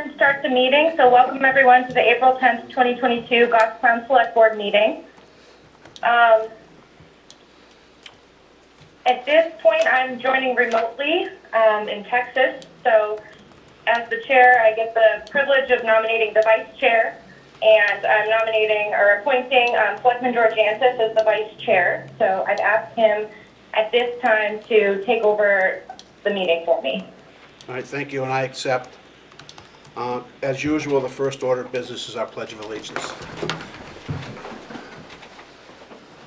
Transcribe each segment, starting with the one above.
Start the meeting. So welcome everyone to the April 10th, 2022 Goffstown Select Board meeting. At this point, I'm joining remotely in Texas. So as the chair, I get the privilege of nominating the vice chair, and I'm nominating or appointing Selectman Georgiantis as the vice chair. So I've asked him at this time to take over the meeting for me. All right, thank you, and I accept. As usual, the first order of business is our Pledge of Allegiance.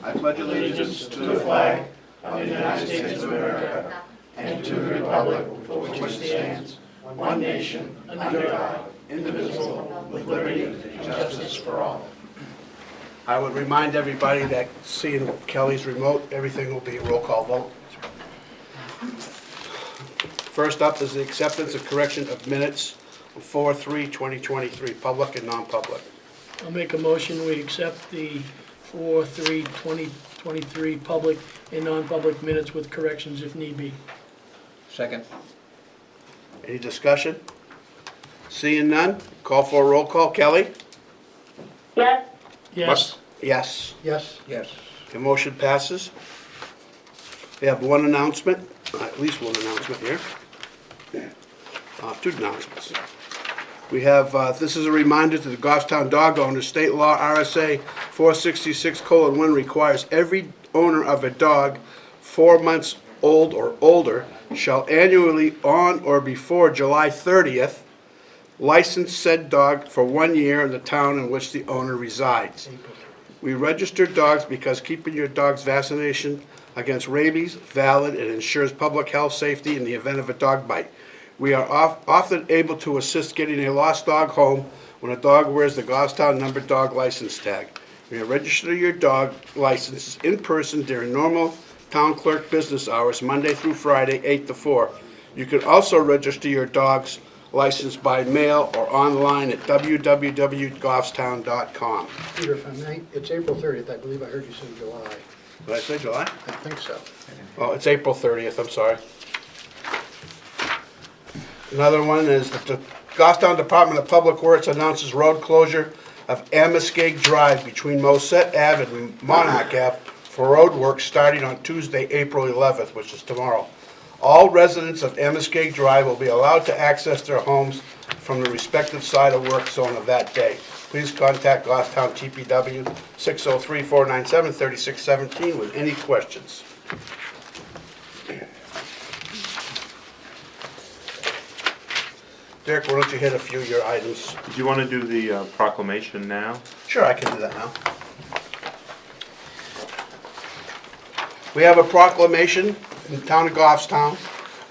I pledge allegiance to the flag of the United States of America and to the republic for which it stands, one nation, under God, indivisible, with liberty and justice for all. I would remind everybody that seeing Kelly's remote, everything will be roll call vote. First up is the acceptance and correction of minutes of 4/3/2023, public and non-public. I'll make a motion, we accept the 4/3/2023 public and non-public minutes with corrections if need be. Second. Any discussion? Seeing none, call for a roll call. Kelly? Yes? Yes. Yes. Yes. Yes. The motion passes. We have one announcement, at least one announcement here. Two announcements. We have, this is a reminder to the Goffstown dog owners, state law RSA 466:1 requires every owner of a dog 4 months old or older shall annually on or before July 30th license said dog for 1 year in the town in which the owner resides. We register dogs because keeping your dog's vaccination against rabies valid and ensures public health safety in the event of a dog bite. We are often able to assist getting a lost dog home when a dog wears the Goffstown numbered dog license tag. You may register your dog license in person during normal town clerk business hours, Monday through Friday, 8 to 4. You can also register your dog's license by mail or online at www.goffstown.com. Peter, if I may, it's April 30th. I believe I heard you say July. Did I say July? I think so. Oh, it's April 30th, I'm sorry. Another one is that the Goffstown Department of Public Works announces road closure of Amoskeag Drive between Mosset Ave and Monarch Ave for road work starting on Tuesday, April 11th, which is tomorrow. All residents of Amoskeag Drive will be allowed to access their homes from the respective side of work zone of that day. Please contact Goffstown TPW 603-497-3617 with any questions. Derek, why don't you hit a few of your items? Do you want to do the proclamation now? Sure, I can do that now. We have a proclamation from the town of Goffstown,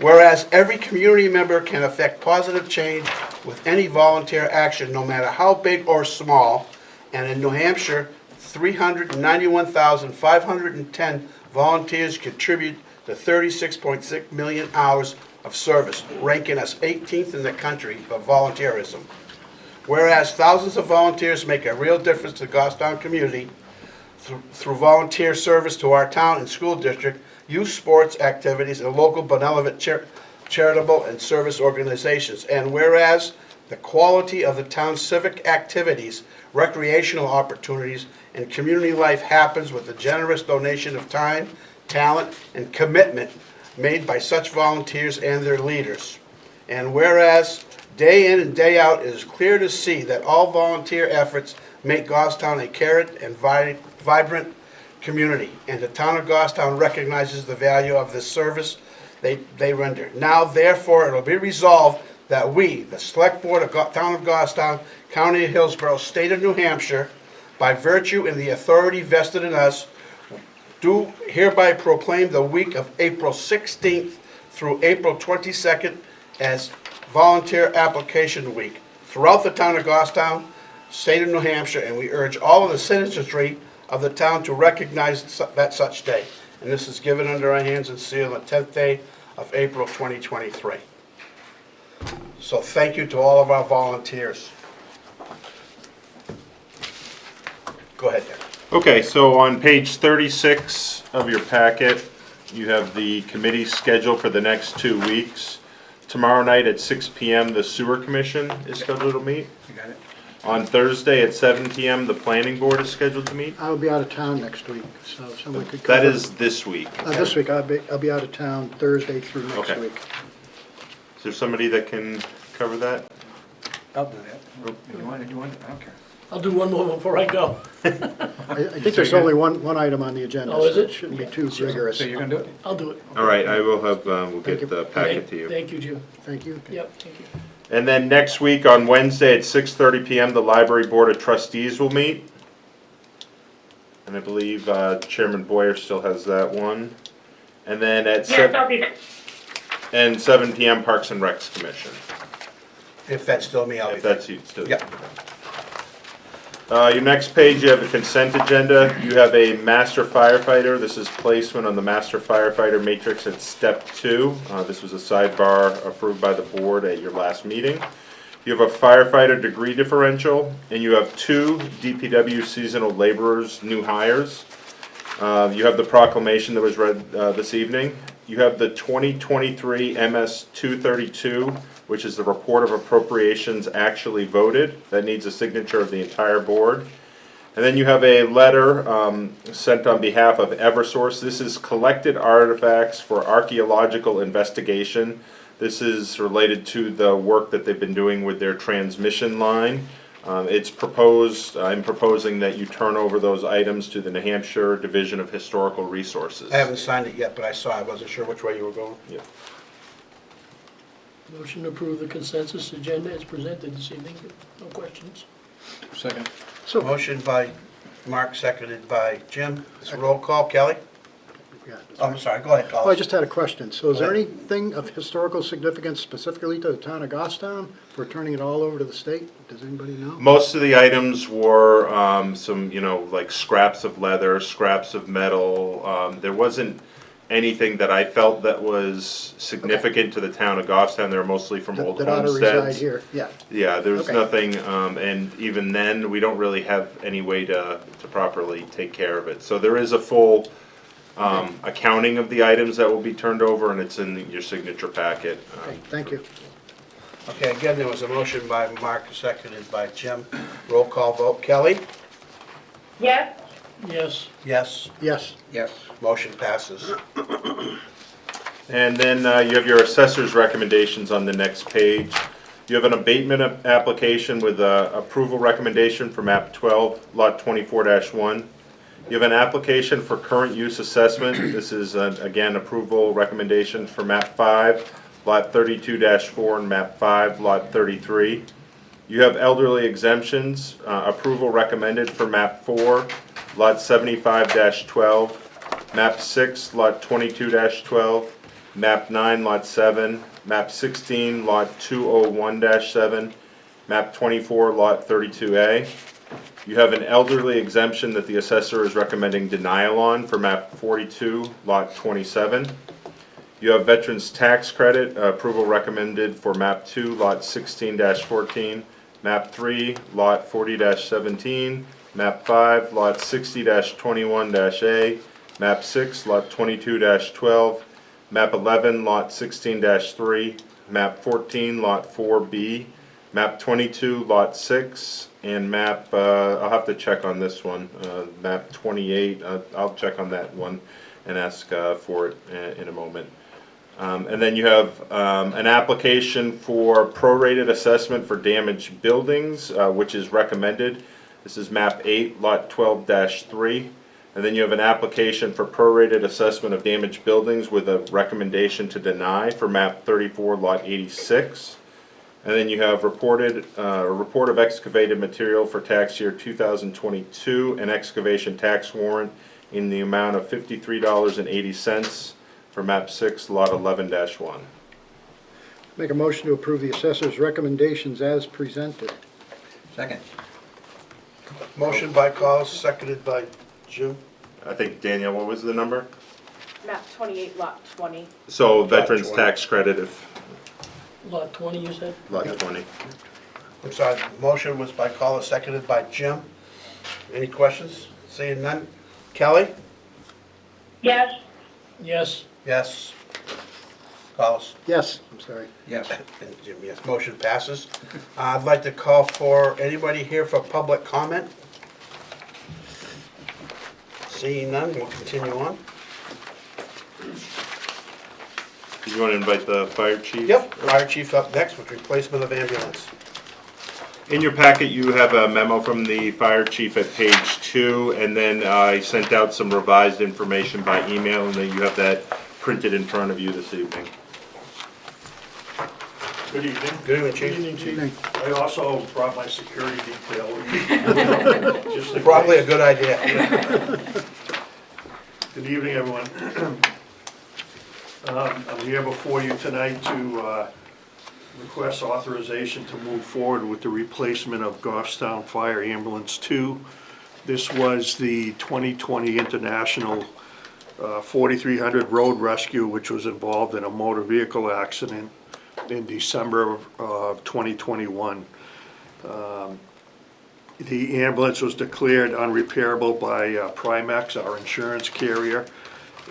whereas every community member can affect positive change with any volunteer action, no matter how big or small, and in New Hampshire, 391,510 volunteers contribute to 36.6 million hours of service, ranking us 18th in the country for volunteerism. Whereas thousands of volunteers make a real difference to the Goffstown community through volunteer service to our town and school district, youth sports activities, and local benevolent charitable and service organizations. And whereas the quality of the town's civic activities, recreational opportunities, and community life happens with the generous donation of time, talent, and commitment made by such volunteers and their leaders. And whereas day in and day out it is clear to see that all volunteer efforts make Goffstown a caring and vibrant community, and the town of Goffstown recognizes the value of this service they render. Now, therefore, it will be resolved that we, the Select Board of Town of Goffstown, County of Hillsborough, State of New Hampshire, by virtue and the authority vested in us, do hereby proclaim the week of April 16th through April 22nd as Volunteer Application Week throughout the town of Goffstown, State of New Hampshire, and we urge all of the citizenry of the town to recognize that such day. And this is given under our hands and sealed on the 10th day of April 2023. So thank you to all of our volunteers. Go ahead, Derek. Okay, so on page 36 of your packet, you have the committee schedule for the next 2 weeks. tomorrow night at 6 PM, the Sewer Commission is scheduled to meet. You got it? On Thursday at 7 PM, the Planning Board is scheduled to meet. I'll be out of town next week, so if someone could cover. That is this week. This week, I'll be out of town Thursday through next Okay. week. Is there somebody that can cover that? I'll do that. You want it, I don't care. I'll do one more before I go. I think there's only one item on the agenda. Oh, is so it? Shouldn't be too rigorous. So you're gonna do it? I'll do it. All right, I will have, we'll Thank get you. the packet to you. Thank you, Jim. Thank you. Yep, thank you. And then next week on Wednesday at 6:30 PM, the Library Board of Trustees will meet. And I believe Chairman Boyer still has that one. And then at Yes, I'll be there. 7 PM, Parks and Recs Commission. If that's still me, I'll be If there. that's you still. Yep. Your next page, you have a consent agenda. You have a master firefighter. This is placement on the master firefighter matrix at step 2. This was a sidebar approved by the board at your last meeting. You have a firefighter degree differential, and you have 2 DPW seasonal laborers, new hires. You have the proclamation that was read this evening. You have the 2023 MS 232, which is the report of appropriations actually voted. That needs a signature of the entire board. And then you have a letter sent on behalf of Eversource. This is collected artifacts for archaeological investigation. This is related to the work that they've been doing with their transmission line. It's proposed, I'm proposing that you turn over those items to the New Hampshire Division of Historical Resources. I haven't signed it yet, but I saw, I wasn't sure which way you were going. Yeah. Motion to approve the consensus agenda as presented this evening. No questions. Second. So, Motion by Mark, seconded by Jim. It's a roll call. Kelly? yeah. Oh, I'm sorry, go ahead, Oh, I Colin. just had a question. So is there Go ahead. anything of historical significance specifically to the town of Goffstown for turning it all over to the state? Does anybody know? Most of the items were some, like scraps of leather, scraps of metal. There wasn't anything that I felt that was significant to the town of Goffstown. They were mostly from old That ought to reside homesteads. here, yeah. Yeah, there was Okay. nothing, and even then, we don't really have any way to properly take care of it. So there is a full accounting of the items that will be turned over, and it's in your signature packet. Okay, thank you. Okay, again, there was a motion by Mark, seconded by Jim. Roll call vote. Kelly? Yes, Yes, Yes. Yes, Yes. Motion passes. And then you have your assessor's recommendations on the next page. You have an abatement application with approval recommendation for map 12, lot 24-1. You have an application for current use assessment. This is, again, approval recommendation for map 5, lot 32-4, and map 5, lot 33. You have elderly exemptions, approval recommended for map 4, lot 75-12, map 6, lot 22-12, map 9, lot 7, map 16, lot 201-7, map 24, lot 32A. You have an elderly exemption that the assessor is recommending denial on for map 42, lot 27. You have veterans tax credit, approval recommended for map 2, lot 16-14, map 3, lot 40-17, map 5, lot 60-21-A, map 6, lot 22-12, map 11, lot 16-3, map 14, lot 4B, map 22, lot 6, and map, I'll have to check on this one, map 28, I'll check on that one and ask for it in a moment. And then you have an application for prorated assessment for damaged buildings, which is recommended. This is map 8, lot 12-3. And then you have an application for prorated assessment of damaged buildings with a recommendation to deny for map 34, lot 86. And then you have a report of excavated material for tax year 2022, an excavation tax warrant in the amount of $53.80 for map 6, lot 11-1. make a motion to approve the assessor's recommendations as presented. Second. Motion by Carl, seconded by Jim. I think, Danielle, what was the number? Map 28, lot 20. So veterans 20. tax credit if, lot 20, you said? lot 20. I'm sorry, motion was by Carl, seconded by Jim. Any questions? Seeing none. Kelly? yes, Yes, Yes. Collis? Yes, I'm sorry. Yes. And Jim, yes, motion passes. I'd like to call for anybody here for public comment. Seeing none, we'll continue on. Do you want to invite the fire chief? Yep, fire chief up next with replacement of ambulance. In your packet, you have a memo from the fire chief at page 2, and then I sent out some revised information by email, and then you have that printed in front of you this evening. Good evening. Good evening, Good chief. evening, Chief. I also brought my security detail. Just in Probably a case. good idea. Good evening, everyone. I'm here before you tonight to request authorization to move forward with the replacement of Goffstown Fire Ambulance 2. This was the 2020 International 4300 Road Rescue, which was involved in a motor vehicle accident in December of 2021. The ambulance was declared unrepairable by Primex, our insurance carrier,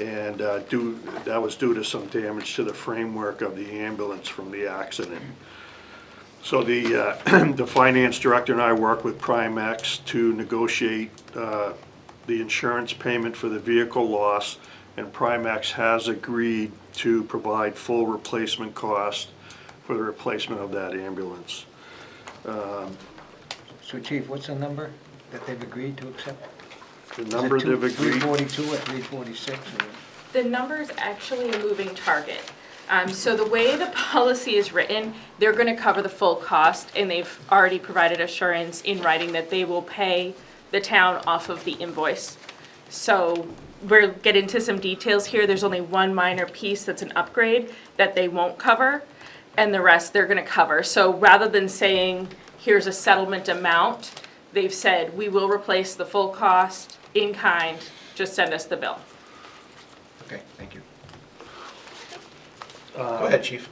and that was due to some damage to the framework of the ambulance from the accident. So the the finance director and I worked with Primex to negotiate the insurance payment for the vehicle loss, and Primex has agreed to provide full replacement cost for the replacement of that ambulance. So Chief, what's the number that they've agreed to accept? The number they've agreed, 342 or 346? The number is actually a moving target. So the way the policy is written, they're going to cover the full cost, and they've already provided assurance in writing that they will pay the town off of the invoice. So we'll get into some details here. There's only one minor piece that's an upgrade that they won't cover, and the rest they're going to cover. So rather than saying, here's a settlement amount, they've said, we will replace the full cost in kind, just send us the bill. Okay, thank you. Go ahead, chief.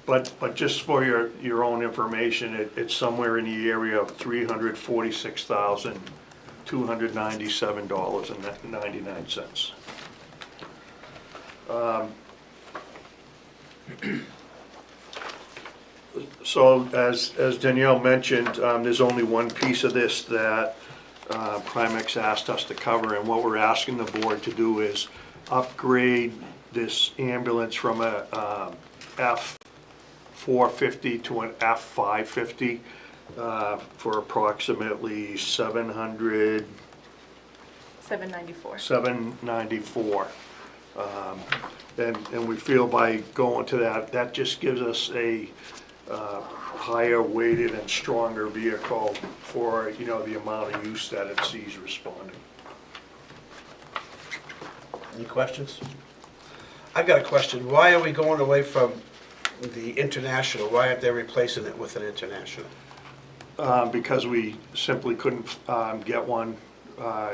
but just for your own information, it's somewhere in the area of $346,297.99. So as Danielle mentioned, there's only one piece of this that Primex asked us to cover, and what we're asking the board to do is upgrade this ambulance from a F450 to an F550 for approximately $794. $794. And we feel by going to that just gives us a higher weighted and stronger vehicle for, the amount of use that it sees responding. Any questions? I've got a question. Why are we going away from the international? Why aren't they replacing it with an international? Because we simply couldn't get one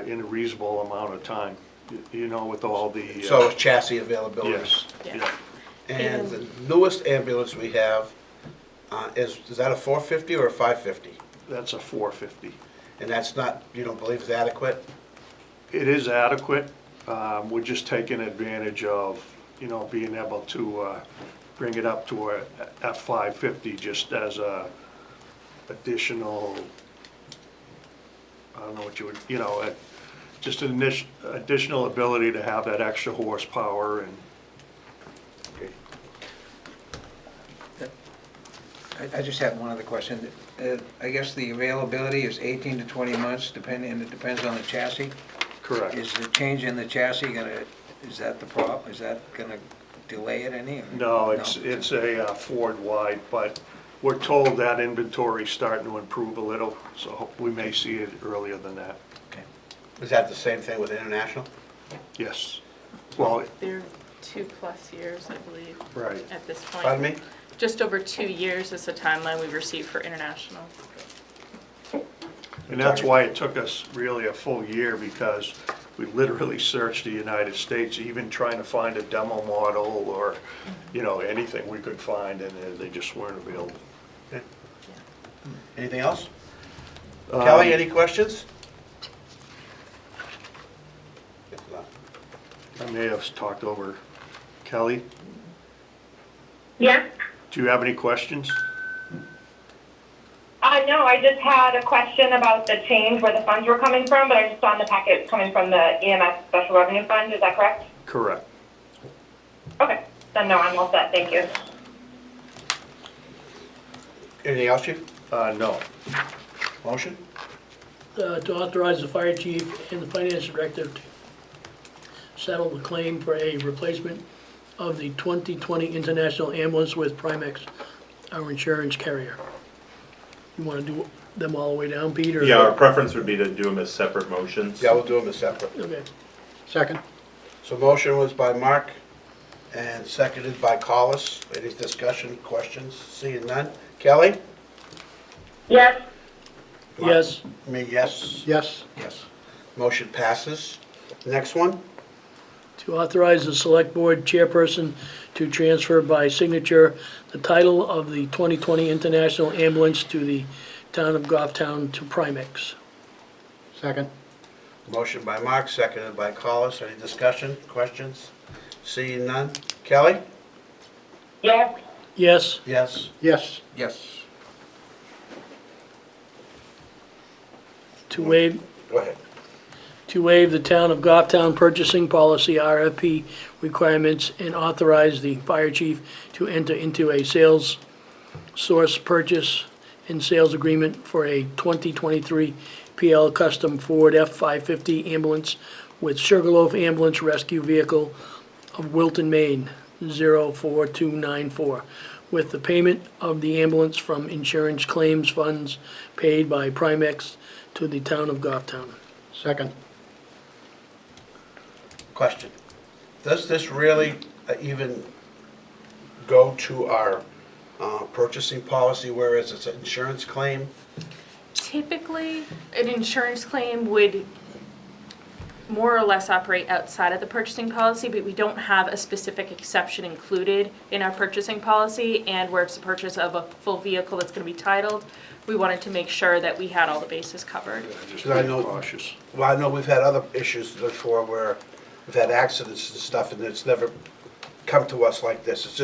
in a reasonable amount of time, with all the. So it's chassis availability? Yes. Yeah. And the newest ambulance we have, is that a 450 or a 550? That's a 450. And that's not, you don't believe is adequate? It is adequate. We're just taking advantage of, being able to bring it up to a F550 just as a additional, I don't know what you would, just an additional ability to have that extra horsepower and. I just have one other question. I guess the availability is 18 to 20 months, and it depends on the chassis. Correct. Is the change in the chassis is that the problem? Is that gonna delay it any? Or? No, it's a Ford wide, but we're told that inventory's starting to improve a little, so we may see it earlier than that. Okay. Is that the same thing with international? Yes. Well, They're 2+ years, I believe, right. at this point. Pardon me? Just over 2 years is the timeline we've received for international. And that's why it took us really a full year, because we literally searched the United States, even trying to find a demo model or, anything we could find, and they just weren't available. Okay. Anything else? Kelly, any questions? I may have talked over Kelly. Yes? Do you have any questions? No, I just had a question about the change where the funds were coming from, but I just saw in the packet coming from the EMS Special Revenue Fund. Is that correct? Correct. Okay. Then no, I'm all set. Thank you. Anything else, Chief? No. Motion? To authorize the fire chief and the finance director to settle the claim for a replacement of the 2020 International Ambulance with Primex, our insurance carrier. You want to do them all the way down, Pete, or? Yeah, our preference would be to do them as separate motions. Yeah, we'll do them as separate. Okay. Second? So motion was by Mark and seconded by Collis. Any discussion, questions? Seeing none. Kelly? Yes? Yes. Me, yes. Yes. Yes. Motion passes. Next one? To authorize the select board chairperson to transfer by signature the title of the 2020 International Ambulance to the town of Goffstown to Primex. Second? Motion by Mark, seconded by Collis. Any discussion, questions? Seeing none. Kelly? Yes? Yes. Yes. Yes. Yes. To waive Go ahead. to waive the town of Goffstown purchasing policy RFP requirements and authorize the fire chief to enter into a sales source purchase and sales agreement for a 2023 PL Custom Ford F-550 ambulance with Sugarloaf Ambulance Rescue Vehicle of Wilton, Maine, 04294, with the payment of the ambulance from insurance claims funds paid by Primex to the town of Goffstown. Second? Question. Does this really even go to our purchasing policy, whereas it's an insurance claim? Typically, an insurance claim would more or less operate outside of the purchasing policy, but we don't have a specific exception included in our purchasing policy, and where it's the purchase of a full vehicle that's going to be titled, we wanted to make sure that we had all the bases covered. Just I be know- cautious. Well, I know we've had other issues before where we've had accidents and stuff, and it's never come to us like this. It's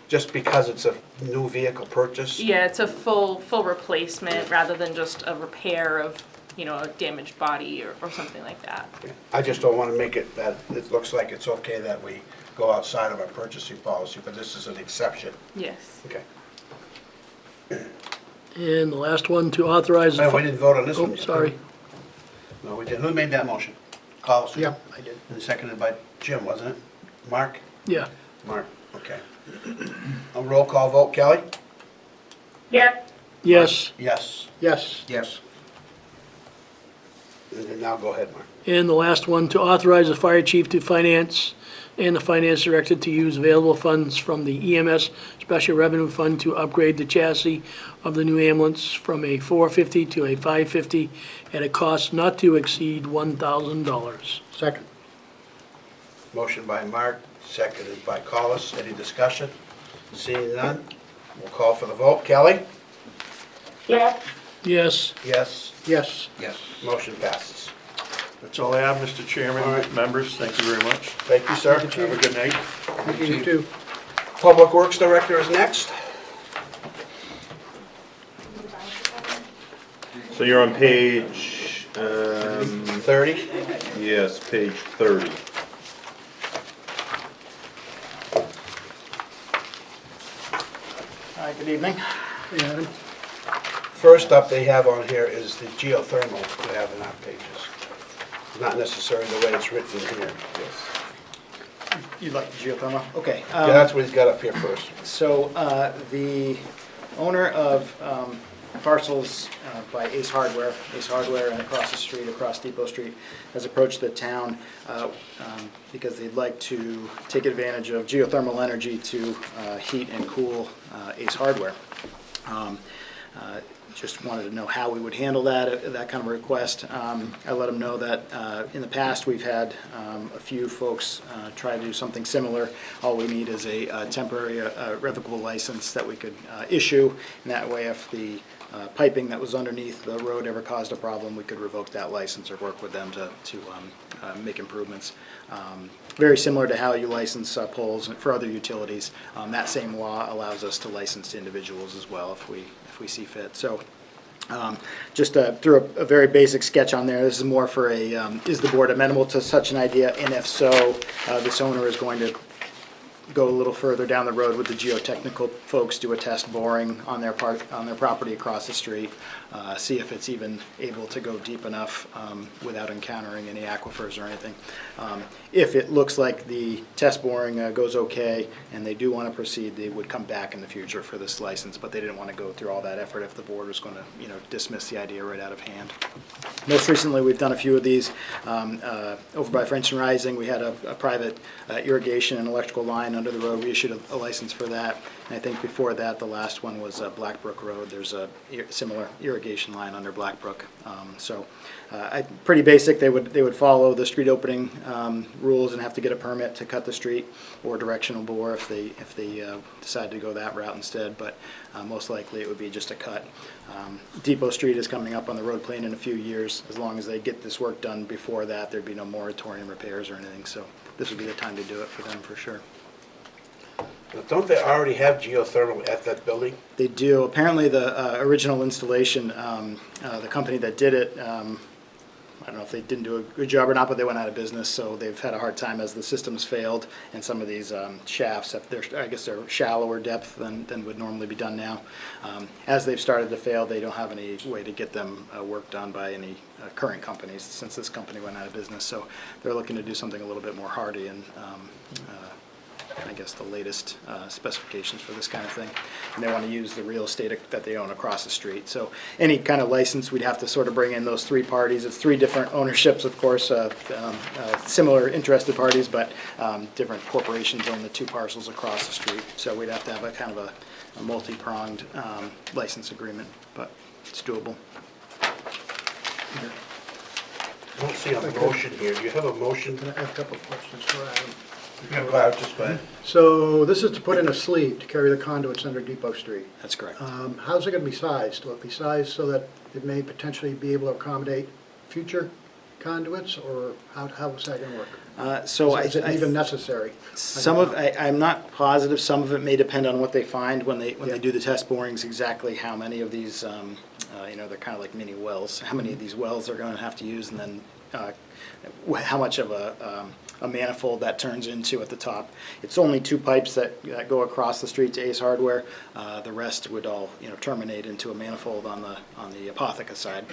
just because it's a new vehicle purchase? Yeah, it's a full replacement rather than just a repair of, a damaged body or something like that. I just don't want to make it that it looks like it's okay that we go outside of our purchasing policy, but this is an exception. Yes. Okay. And the last one, to authorize. No, we didn't vote on this one Oh, yet. sorry. No, we didn't. Who made that motion? Collison? Yeah, I did. And seconded by Jim, wasn't it? Mark? Yeah. Mark, okay. A roll call vote. Kelly? Yes? Yes. Yes. Yes. Yes. And then now go ahead, Mark. And the last one, to authorize the fire chief to finance and the finance director to use available funds from the EMS Special Revenue Fund to upgrade the chassis of the new ambulance from a 450 to a 550 at a cost not to exceed $1,000. Second? Motion by Mark, seconded by Collis. Any discussion? Seeing none, we'll call for the vote. Kelly? Yes? Yes. Yes. Yes. Yes. Motion passes. That's all I have, Mr. Chairman, All right. members. Thank you very much. Thank you, sir. Have a good night. Thank you, you too. Public Works Director is next. So you're on page, 30. yes, page 30. Hi, good evening. Hey, Adam. First up they have on here is the geothermal we have in our pages. Not necessarily the way it's written here. You'd like the geothermal? Okay. Yeah, that's what he's got up here first. So the owner of parcels by Ace Hardware and across the street, across Depot Street, has approached the town because they'd like to take advantage of geothermal energy to heat and cool Ace Hardware. just wanted to know how we would handle that kind of request. I let them know that in the past, we've had a few folks try to do something similar. All we need is a temporary revocable license that we could issue, and that way if the piping that was underneath the road ever caused a problem, we could revoke that license or work with them to make improvements. Very similar to how you license poles for other utilities. That same law allows us to license individuals as well if we see fit. So just threw a very basic sketch on there. This is more for a, is the board amenable to such an idea? And if so, this owner is going to go a little further down the road with the geotechnical folks, do a test boring on their property across the street, see if it's even able to go deep enough without encountering any aquifers or anything. If it looks like the test boring goes okay and they do want to proceed, they would come back in the future for this license, but they didn't want to go through all that effort if the board was going to, dismiss the idea right out of hand. Most recently, we've done a few of these over by French and Rising. We had a private irrigation and electrical line under the road. We issued a license for that. And I think before that, the last one was Blackbrook Road. There's a similar irrigation line under Blackbrook. Pretty basic. They would follow the street opening rules and have to get a permit to cut the street or directional bore if they decide to go that route instead. But most likely it would be just a cut. Depot Street is coming up on the road plan in a few years. As long as they get this work done before that, there'd be no moratorium repairs or anything. So this would be the time to do it for them for sure. Don't they already have geothermal at that building? They do. Apparently the original installation, the company that did it, I don't know if they didn't do a good job or not, but they went out of business, so they've had a hard time as the systems failed, and some of these shafts, I guess they're shallower depth than would normally be done now. As they've started to fail, they don't have any way to get them work done by any current companies since this company went out of business, so they're looking to do something a little bit more hardy and I guess the latest specifications for this kind of thing. And they want to use the real estate that they own across the street. So any kind of license, we'd have to sort of bring in those three parties. It's three different ownerships, of course, similar interested parties, but different corporations own the two parcels across the street. So we'd have to have a kind of a multi-pronged license agreement, but it's doable. I don't see a motion here. Do you have a motion? I have a couple of questions for Adam. Just go ahead. So this is to put in a sleeve to carry the conduits under Depot Street. That's correct. How's it going to be sized? Will it be sized so that it may potentially be able to accommodate future conduits, or how is that going to work? Is it even necessary? I'm not positive. Some of it may depend on what they find when they do the test borings, exactly how many of these, they're kind of like mini wells, how many of these wells they're going to have to use, and then how much of a manifold that turns into at the top. It's only two pipes that go across the street to Ace Hardware. The rest would all terminate into a manifold on the Apotheca side.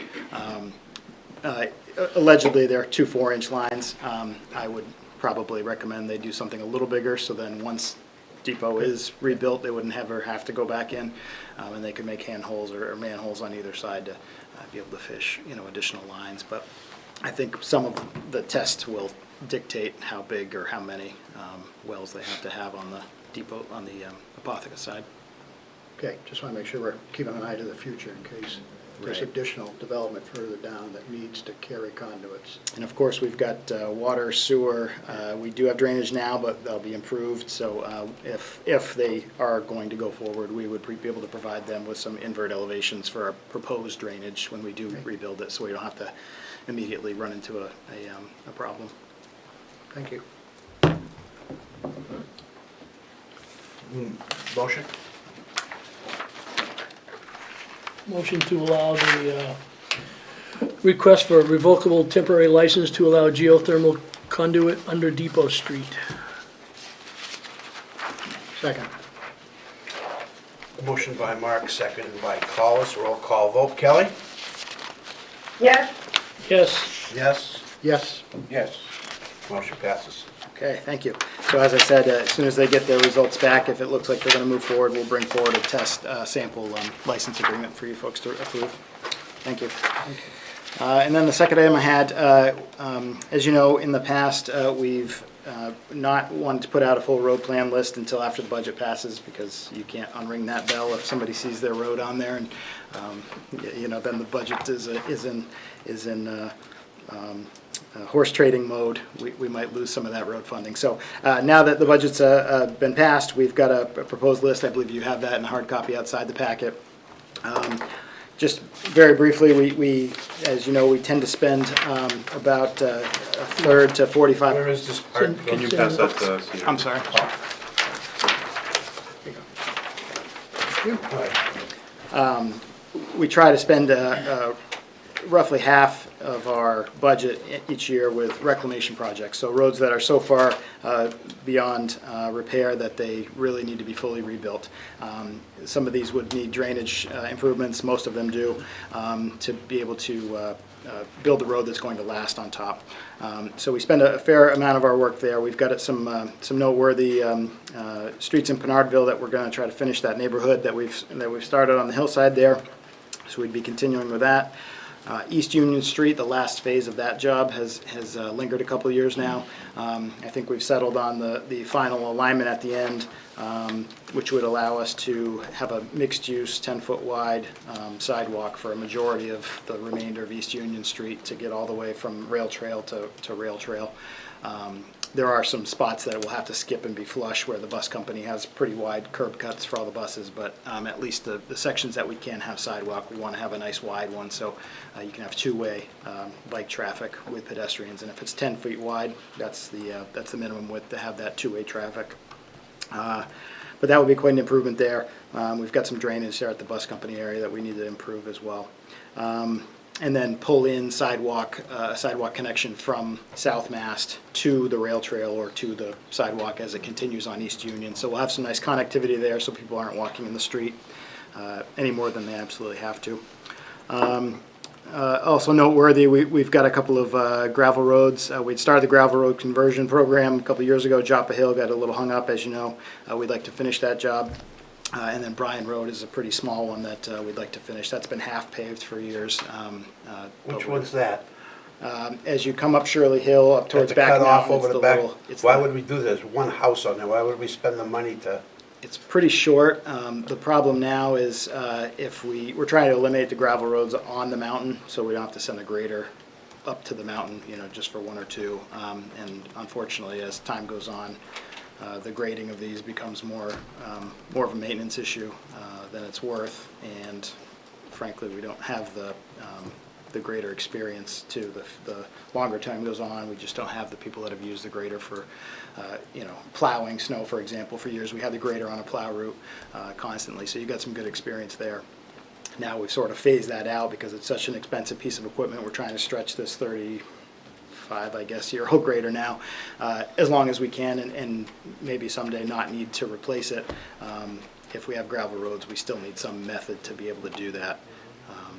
Allegedly, there are two 4-inch lines. I would probably recommend they do something a little bigger, so then once Depot is rebuilt, they wouldn't ever have to go back in, and they could make handholds or manholes on either side to be able to fish additional lines. But I think some of the tests will dictate how big or how many wells they have to have on the Depot, on the Apotheca side. Okay, just want to make sure we're keeping an eye to the future in case there's Right. additional development further down that needs to carry conduits. And of course, we've got water, sewer. We do have drainage now, but they'll be improved. So if they are going to go forward, we would be able to provide them with some invert elevations for our proposed drainage when we do rebuild it, so we don't have to immediately run into a problem. Thank you. Motion? Motion to allow the request for a revocable temporary license to allow geothermal conduit under Depot Street. Second. Motion by Mark, seconded by Collis. Roll call vote. Kelly? Yes. Yes. Yes. Yes. Yes. Motion passes. Okay, thank you. So as I said, as soon as they get their results back, if it looks like they're going to move forward, we'll bring forward a test sample license agreement for you folks to approve. Thank you. And then the second item I had, as you know, in the past, we've not wanting to put out a full road plan list until after the budget passes, because you can't unring that bell if somebody sees their road on there, and, you know, then the budget is in horse trading mode. We might lose some of that road funding. So now that the budget's been passed, we've got a proposed list. I believe you have that in a hard copy outside the packet. Just very briefly, we, as you know, we tend to spend about a third to 45. Where is this part? Can you pass that to us here? I'm sorry. We try to spend roughly half of our budget each year with reclamation projects. So roads that are so far beyond repair that they really need to be fully rebuilt. Some of these would need drainage improvements, most of them do, to be able to build a road that's going to last on top. So we spend a fair amount of our work there. We've got some noteworthy streets in Pinardville that we're going to try to finish that neighborhood that we've started on the hillside there. So we'd be continuing with that. East Union Street, the last phase of that job has lingered a couple of years now. I think we've settled on the final alignment at the end, which would allow us to have a mixed-use 10-foot wide sidewalk for a majority of the remainder of East Union Street to get all the way from rail trail to rail trail. There are some spots that will have to skip and be flush where the bus company has pretty wide curb cuts for all the buses, but at least the sections that we can have sidewalk, we want to have a nice wide one so you can have two-way bike traffic with pedestrians. And if it's 10 feet wide, that's the minimum width to have that two-way traffic. But that would be quite an improvement there. We've got some drainage there at the bus company area that we need to improve as well. And then pull in sidewalk connection from South Mast to the rail trail or to the sidewalk as it continues on East Union. So we'll have some nice connectivity there so people aren't walking in the street any more than they absolutely have to. Also noteworthy, we've got a couple of gravel roads. We'd started the gravel road conversion program a couple of years ago. Joppa Hill got a little hung up, as you know. We'd like to finish that job. And then Bryan Road is a pretty small one that we'd like to finish. That's been half paved for years. Which one's that? As you come up Shirley Hill, up towards At the Back cutoff Mountain, over it's the the back? little... Why would we do this? One house on there, why would we spend the money to? It's pretty short. The problem now is if we're trying to eliminate the gravel roads on the mountain, so we don't have to send a grader up to the mountain, you know, just for one or two. And unfortunately, as time goes on, the grading of these becomes more of a maintenance issue than it's worth, and frankly, we don't have the grader experience too. The longer time goes on, we just don't have the people that have used the grader for, you know, plowing snow, for example. For years, we had the grader on a plow route constantly, so you got some good experience there. Now we've sort of phased that out because it's such an expensive piece of equipment. We're trying to stretch this 35, I guess, year-old grader now as long as we can, and maybe someday not need to replace it. If we have gravel roads, we still need some method to be able to do that.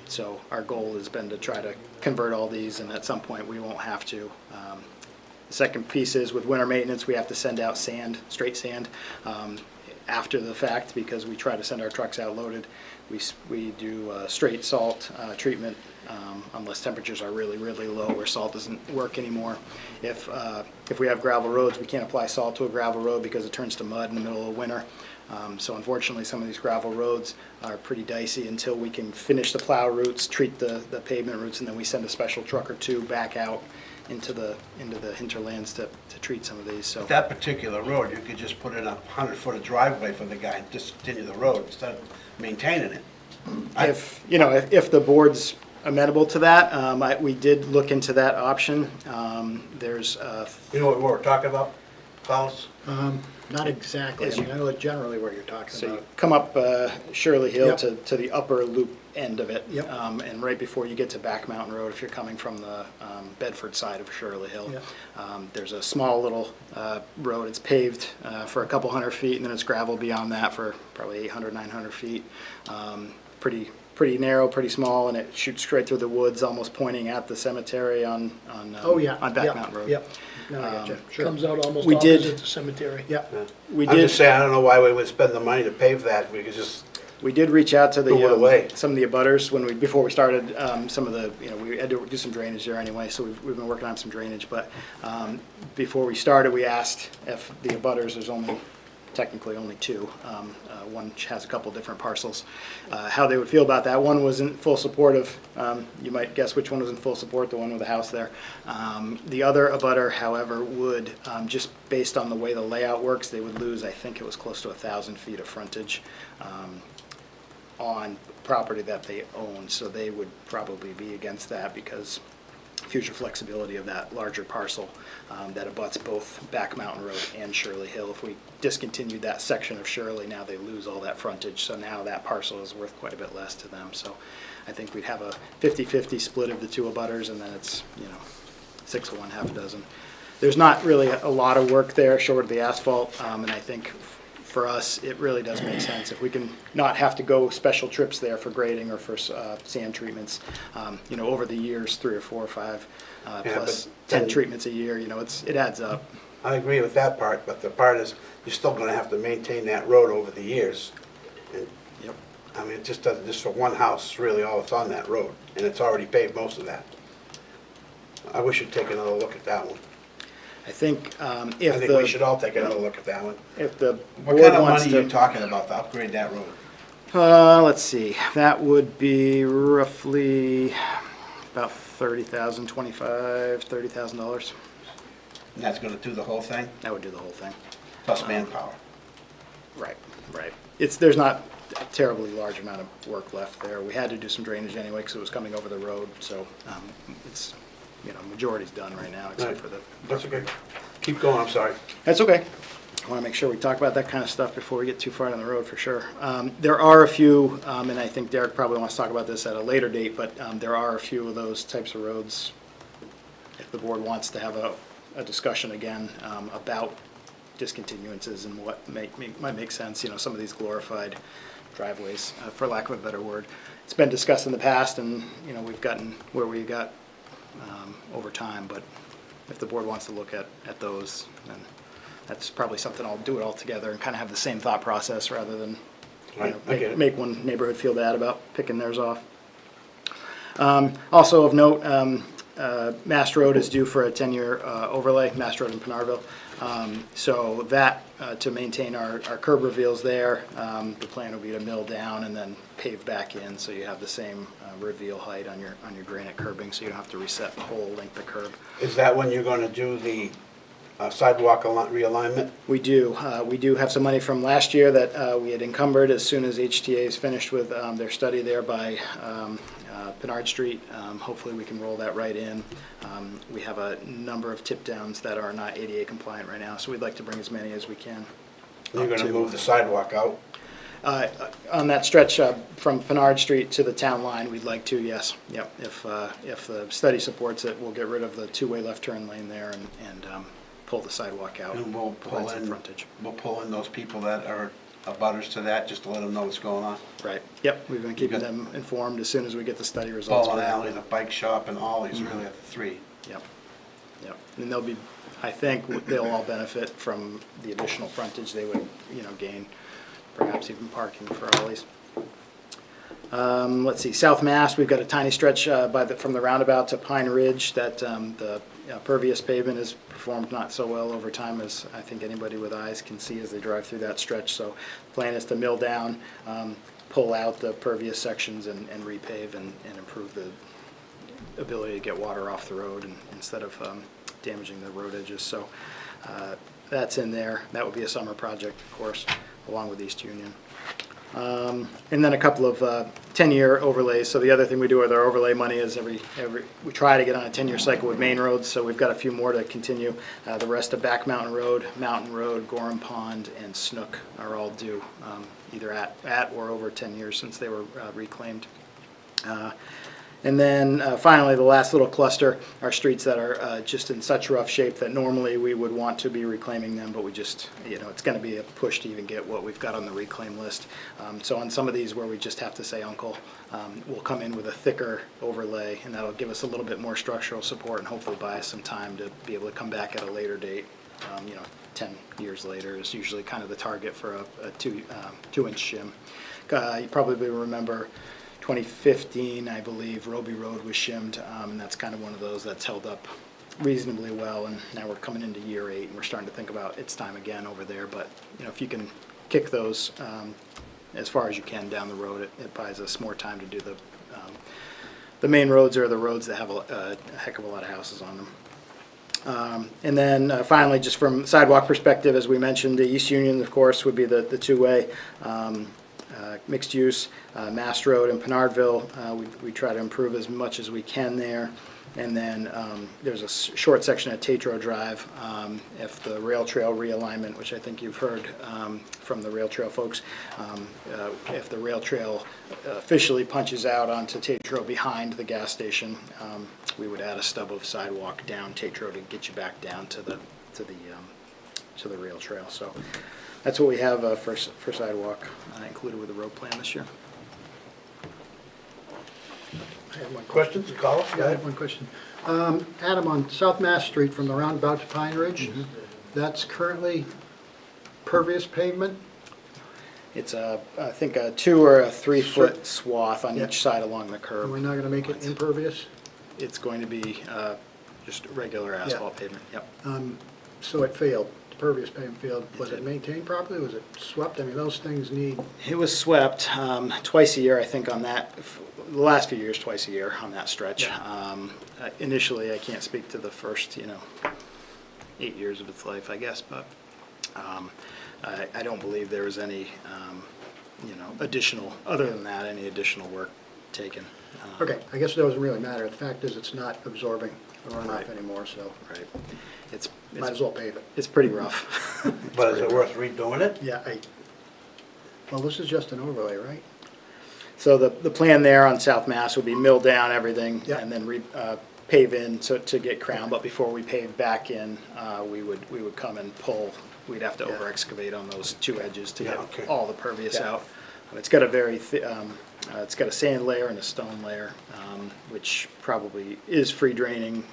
So our goal has been to try to convert all these, and at some point we won't have to. The second piece is with winter maintenance, we have to send out sand, straight sand, after the fact, because we try to send our trucks out loaded. We do straight salt treatment unless temperatures are really, really low where salt doesn't work anymore. If we have gravel roads, we can't apply salt to a gravel road because it turns to mud in the middle of winter. So unfortunately, some of these gravel roads are pretty dicey until we can finish the plow routes, treat the pavement routes, and then we send a special truck or two back out into the hinterlands to treat some of these. So That particular road, you could just put in 100-foot of driveway for the guy and discontinue the road instead of maintaining it. if the board's amenable to that, we did look into that option. There's You know what we're talking about, Klaus? Not exactly. I mean, I know generally what you're talking So you about. come up Shirley Hill Yep. to the upper loop end of it. Yep. And right before you get to Back Mountain Road, if you're coming from the Bedford side of Shirley Hill, Yep. there's a small little road. It's paved for a couple hundred feet, and then it's gravel beyond that for probably 800, 900 feet. Pretty narrow, pretty small, and it shoots straight through the woods, almost pointing at the cemetery on Oh, yeah. Back Yep. Mountain Road. Yep. No, I got you. Sure. Comes out almost We did- opposite the cemetery. Yep. We I'm did. just saying, I don't know why we would spend the money to pave that, we could just We did reach out to Threw it away. some of the abutters before we started, some of the, we had to do some drainage there anyway, so we've been working on some drainage, but before we started, we asked if the abutters, there's technically only two, one has a couple different parcels, how they would feel about that. One was in full support of, you might guess which one was in full support, the one with the house there. The other abutter, however, would, just based on the way the layout works, they would lose, I think it was close to 1,000 feet of frontage on property that they own, so they would probably be against that because future flexibility of that larger parcel that abuts both Back Mountain Road and Shirley Hill. If we discontinued that section of Shirley, now they lose all that frontage, so now that parcel is worth quite a bit less to them. So I think we'd have a 50-50 split of the two abutters, and then it's, 6 of one, half a dozen. There's not really a lot of work there short of the asphalt, and I think for us, it really does make sense. If we can not have to go special trips there for grading or for sand treatments, over the years, 3 or 4 or 5, plus 10 treatments a year, it adds up. I agree with that part, but the part is, you're still gonna have to maintain that road over the years. And, Yep. I mean, it just doesn't, just for one house, really, all that's on that road, and it's already paved most of that. I wish you'd take another look at that one. I think I think we should all take another look at that one. if the What board kind of wants money are you to, talking about to upgrade that road? let's see, that would be roughly about $30,000 And that's gonna do the whole thing, That would do the whole thing. plus manpower. Right. There's not a terribly large amount of work left there. We had to do some drainage anyway because it was coming over the road, so it's, majority's done right now except Right. for the. That's okay. Keep going, I'm sorry. That's okay. I want to make sure we talk about that kind of stuff before we get too far down the road for sure. There are a few, and I think Derek probably wants to talk about this at a later date, but there are a few of those types of roads. If the board wants to have a discussion again about discontinuances and what might make sense, some of these glorified driveways, for lack of a better word. It's been discussed in the past, and we've gotten where we got over time. But if the board wants to look at those, then that's probably something I'll do it all together and kind of have the same thought process rather than Right, I get it. make one neighborhood feel bad about picking theirs off. Also of note, Mast Road is due for a 10-year overlay, Mast Road in Pinarville. So that, to maintain our curb reveals there, the plan will be to mill down and then pave back in, so you have the same reveal height on your granite curbing, so you don't have to reset the whole length of curb. Is that when you're gonna do the sidewalk realignment? We do have some money from last year that we had encumbered as soon as HTA is finished with their study there by Pinard Street. Hopefully we can roll that right in. We have a number of tip downs that are not ADA compliant right now, so we'd like to bring as many as we can. You're gonna move the sidewalk out? On that stretch from Pinard Street to the town line, we'd like to, yes. Yep. If the study supports it, we'll get rid of the two-way left turn lane there and pull the sidewalk out. And we'll provide pull some in, frontage. we'll pull in those people that are abutters to that, just to let them know what's going on. Right. Yep. We've been keeping got- them informed as soon as we get the study results. Ball and Alley, the bike shop, and Ollie's really at the 3. Yep. And they'll be, I think they'll all benefit from the additional frontage they would, gain, perhaps even parking for Ollie's. Let's see, South Mass, we've got a tiny stretch from the roundabout to Pine Ridge that the pervious pavement is performed not so well over time as I think anybody with eyes can see as they drive through that stretch. So the plan is to mill down, pull out the pervious sections and repave and improve the ability to get water off the road instead of damaging the road edges. So that's in there. That would be a summer project, of course, along with East Union. And then a couple of 10-year overlays. So the other thing we do with our overlay money is we try to get on a 10-year cycle with main roads. So we've got a few more to continue. The rest of Back Mountain Road, Gorham Pond, and Snook are all due either at or over 10 years since they were reclaimed. And then finally, the last little cluster are streets that are just in such rough shape that normally we would want to be reclaiming them, but we just, it's going to be a push to even get what we've got on the reclaim list. So on some of these where we just have to say uncle, we'll come in with a thicker overlay, and that'll give us a little bit more structural support and hopefully buy us some time to be able to come back at a later date. 10 years later is usually kind of the target for a 2-inch shim. You probably remember 2015, I believe, Roby Road was shimmed, and that's kind of one of those that's held up reasonably well, and now we're coming into year 8, and we're starting to think about it's time again over there, but, you know, if you can kick those as far as you can down the road, it buys us more time to do the main roads or the roads that have a heck of a lot of houses on them. And then finally, just from sidewalk perspective, as we mentioned, the East Union, of course, would be the two-way mixed use. Mast Road in Pinardville, we try to improve as much as we can there. And then there's a short section at Tatro Drive. If the rail trail realignment, which I think you've heard from the rail trail folks, if the rail trail officially punches out onto Tatro behind the gas station, we would add a stub of sidewalk down Tatro to get you back down to the rail trail. So that's what we have for sidewalk included with the road plan this year. I had one Questions, calls? Yeah, I have one question. Adam, on South Mass Street from the roundabout to Pine Ridge, that's currently pervious pavement? It's I think a 2 or 3 foot swath on Yeah. each side along the And curb. we're not gonna make it impervious? It's going to be just regular asphalt pavement, yep. So it failed, the pervious pavement failed. Was it maintained properly? Was it swept? I mean, those things need, It was swept twice a year, I think, on that, the last few years, twice a year on that stretch. Initially, I can't speak to the first, 8 years of its life, I guess, but I don't believe there was any, additional, other than that, any additional work taken. okay, I guess it doesn't really matter. The fact is, it's not absorbing the runoff Right. anymore, so Right. might as well pave it. It's pretty rough. But is it worth redoing it? Yeah, well, this is just an overlay, right? So the plan there on South Mass would be mill down everything Yeah. and then pave in to get crown, but before we pave back in, we would come and pull, we'd have to Yeah. over excavate on those 2 edges to Yeah, get okay. all the pervious Yeah. out. It's got a very, it's got a sand layer and a stone layer, which probably is free draining,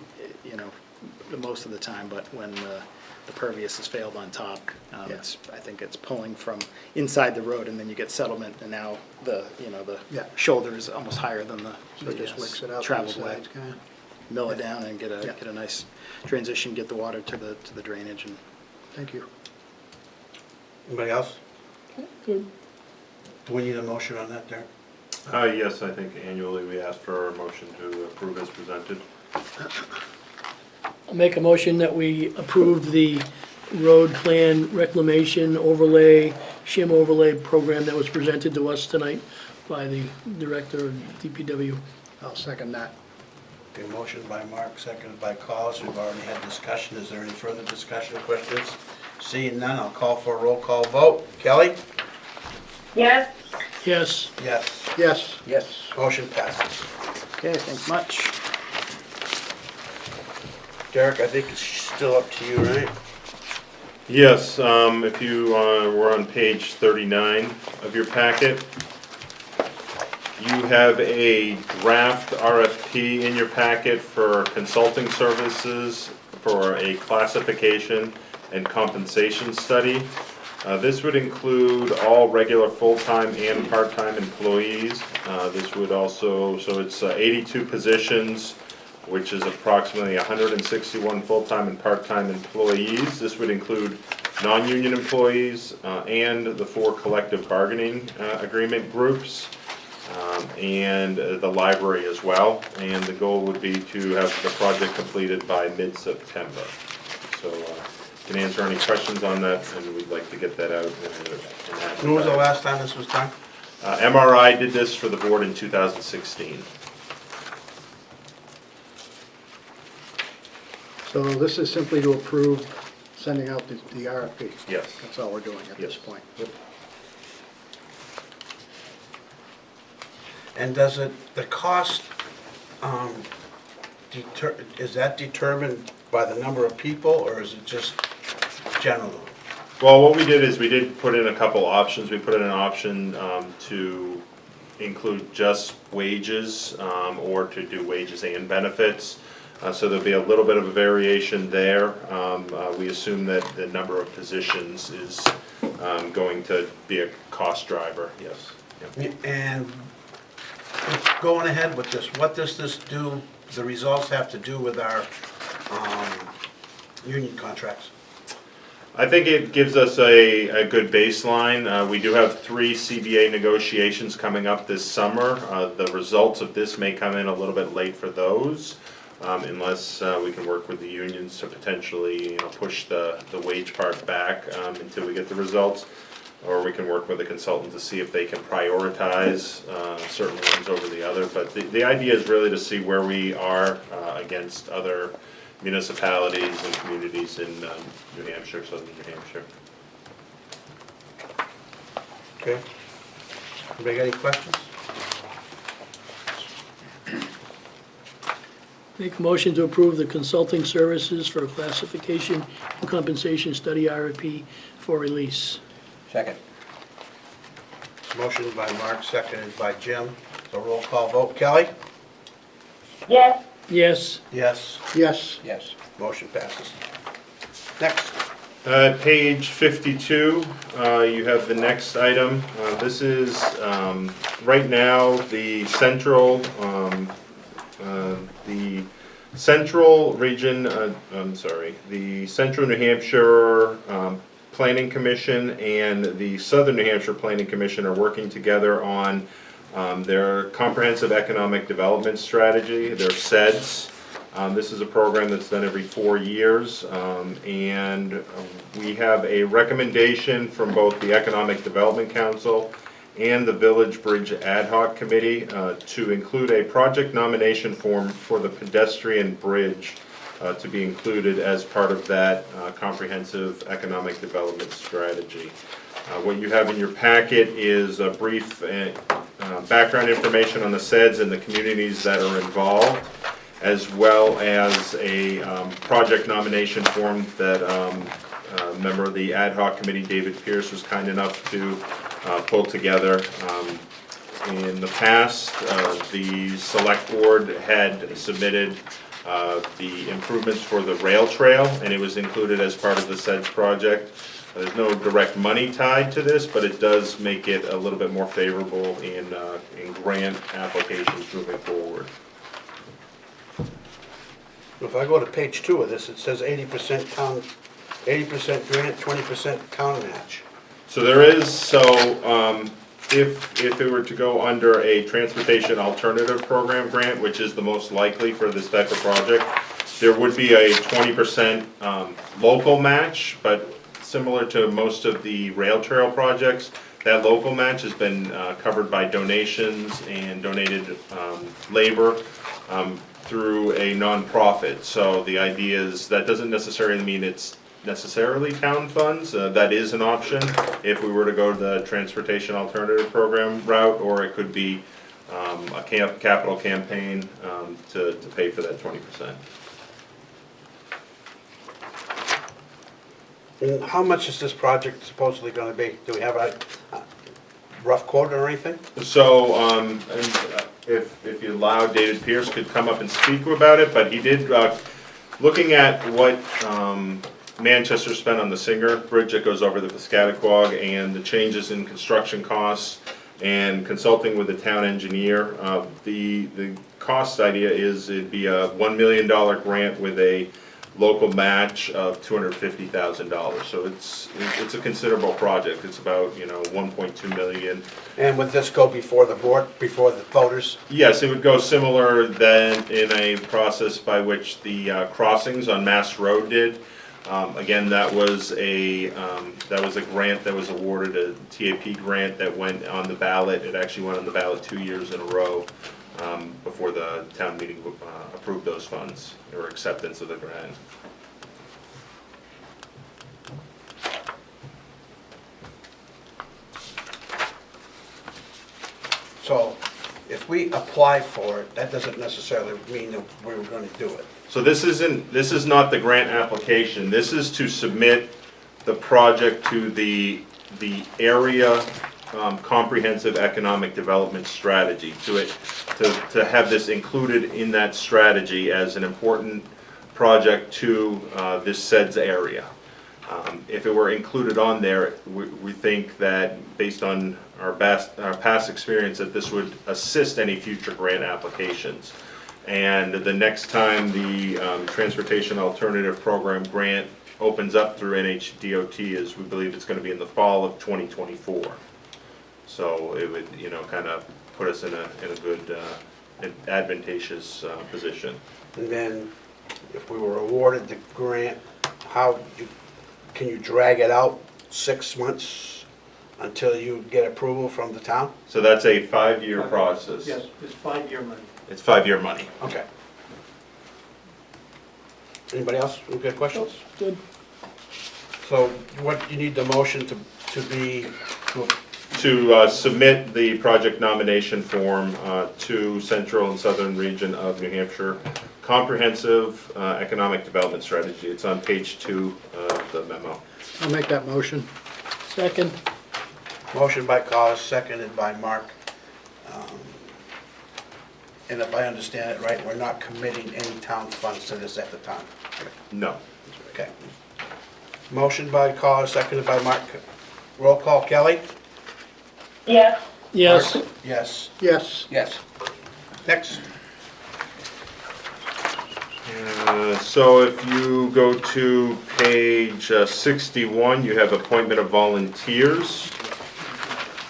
the most of the time, but when the pervious has failed on top, Yeah. I think it's pulling from inside the road, and then you get settlement, and now the Yeah. shoulder is almost higher than the So it just wicks it out. traveled the way. sides, kinda. Mill it down and get Yeah. a nice transition, get the water to the drainage, and Thank you. Anybody else? Good. Do we need a motion on that there? Yes, I think annually we ask for a motion to approve as presented. I'll make a motion that we approve the road plan reclamation overlay, shim overlay program that was presented to us tonight by the director of DPW. I'll second that. Okay, motion by Mark, seconded by Collis. We've already had discussion. Is there any further discussion or questions? Seeing none, I'll call for a roll call vote. Kelly? Yes? Yes, Yes. Yes. Yes. Motion passes. okay, thanks much. Derek, I think it's still up to you, right? Yes, if you were on page 39 of your packet, you have a draft RFP in your packet for consulting services for a classification and compensation study. This would include all regular full-time and part-time employees. This would also, so it's 82 positions, which is approximately 161 full-time and part-time employees. This would include non-union employees and the 4 collective bargaining agreement groups, and the library as well. And the goal would be to have the project completed by mid-September. So can answer any questions on that, and we'd like to get that out. When was the last time this was done? MRI did this for the board in 2016. So this is simply to approve sending out the RFP. Yes. That's all we're doing at this Yes. point. And does the cost, is that determined by the number of people, or is it just general? Well, what we did is we did put in a couple options. We put in an option to include just wages or to do wages and benefits. So there'll be a little bit of a variation there. We assume that the number of positions is going to be a cost driver, yes. And going ahead with this, what does this do, the results have to do with our union contracts? I think it gives us a good baseline. We do have 3 CBA negotiations coming up this summer. The results of this may come in a little bit late for those, unless we can work with the unions to potentially, push the wage part back until we get the results. Or we can work with a consultant to see if they can prioritize certain ones over the other. But the idea is really to see where we are against other municipalities and communities in New Hampshire, southern New Hampshire. Okay. Anybody got any questions? Make a motion to approve the consulting services for classification and compensation study RFP for release. Second. Motion by Mark, seconded by Jim. So roll call vote. Kelly? Yes. Yes. Yes. Yes. Yes. Motion passes. Next. Page 52, you have the next item. This is, right now, the central region, the Central New Hampshire Planning Commission and the Southern New Hampshire Planning Commission are working together on their Comprehensive Economic Development Strategy, their CEDS. This is a program that's done every 4 years, and we have a recommendation from both the Economic Development Council and the Village Bridge Ad Hoc Committee to include a project nomination form for the pedestrian bridge to be included as part of that comprehensive economic development strategy. What you have in your packet is a brief background information on the CEDS and the communities that are involved, as well as a project nomination form that a member of the ad hoc committee, David Pierce, was kind enough to pull together. In the past, the select board had submitted the improvements for the rail trail, and it was included as part of the CEDS project. There's no direct money tied to this, but it does make it a little bit more favorable in grant applications moving forward. If I go to page 2 of this, it says 80% town, 80% grant, 20% town match. So there is, if it were to go under a transportation alternative program grant, which is the most likely for this type of project, there would be a 20% local match, but similar to most of the rail trail projects, that local match has been covered by donations and donated labor through a nonprofit. So the idea is that doesn't necessarily mean it's necessarily town funds. That is an option if we were to go the transportation alternative program route, or it could be a capital campaign to pay for that 20%. And how much is this project supposedly going to be? Do we have a rough quote or anything? So, if you allow, David Pierce could come up and speak about it, but he did, looking at what Manchester spent on the Singer Bridge that goes over the Piscataquag and the changes in construction costs and consulting with the town engineer, the cost idea is it'd be a $1 million grant with a local match of $250,000. So it's a considerable project. It's about 1.2 million. And would this go before the board, before the voters? Yes, it would go similar than in a process by which the crossings on Mass Road did. Again, that was a grant that was awarded, a TAP grant that went on the ballot. It actually went on the ballot 2 years in a row before the town meeting approved those funds or acceptance of the grant. So if we apply for it, that doesn't necessarily mean that we were going to do it. So this is not the grant application. This is to submit the project to the area comprehensive economic development strategy, to have this included in that strategy as an important project to this CEDS area. If it were included on there, we think that based on our past experience that this would assist any future grant applications. And the next time the Transportation Alternative Program grant opens up through NHDOT is, we believe it's going to be in the fall of 2024. So it would, kind of put us in a good, advantageous position. And then, if we were awarded the grant, can you drag it out 6 months until you get approval from the town? So that's a 5-year process. Yes, it's 5-year money. It's 5-year money. Okay. Anybody else? Any good questions? Good. So what, you need the motion to To submit the project nomination form to Central and Southern Region of New Hampshire Comprehensive Economic Development Strategy. It's on page 2 of the memo. I'll make that motion. Second. motion by Collis, seconded by Mark. And if I understand it right, we're not committing any town funds to this at the time. No. Okay. Motion by Collis, seconded by Mark. Roll call, Kelly? Yes. Yes. Mark? Yes. Yes. Yes. Next. So if you go to page 61, you have appointment of volunteers.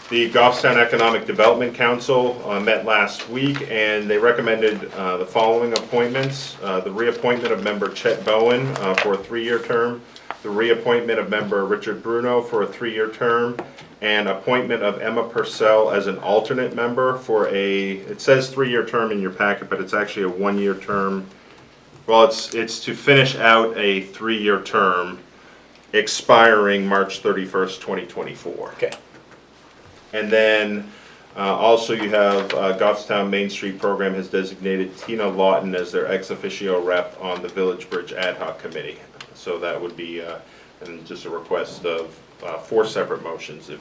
The Goffstown Economic Development Council met last week, and they recommended the following appointments. The reappointment of member Chet Bowen for a 3-year term, the reappointment of member Richard Bruno for a 3-year term, and appointment of Emma Purcell as an alternate member for it says 3-year term in your packet, but it's actually a 1-year term. Well, it's to finish out a 3-year term expiring March 31st, 2024. Okay. And then also you have Goffstown Main Street Program has designated Tina Lawton as their ex officio rep on the Village Bridge Ad Hoc Committee. So that would be and just a request of 4 separate motions if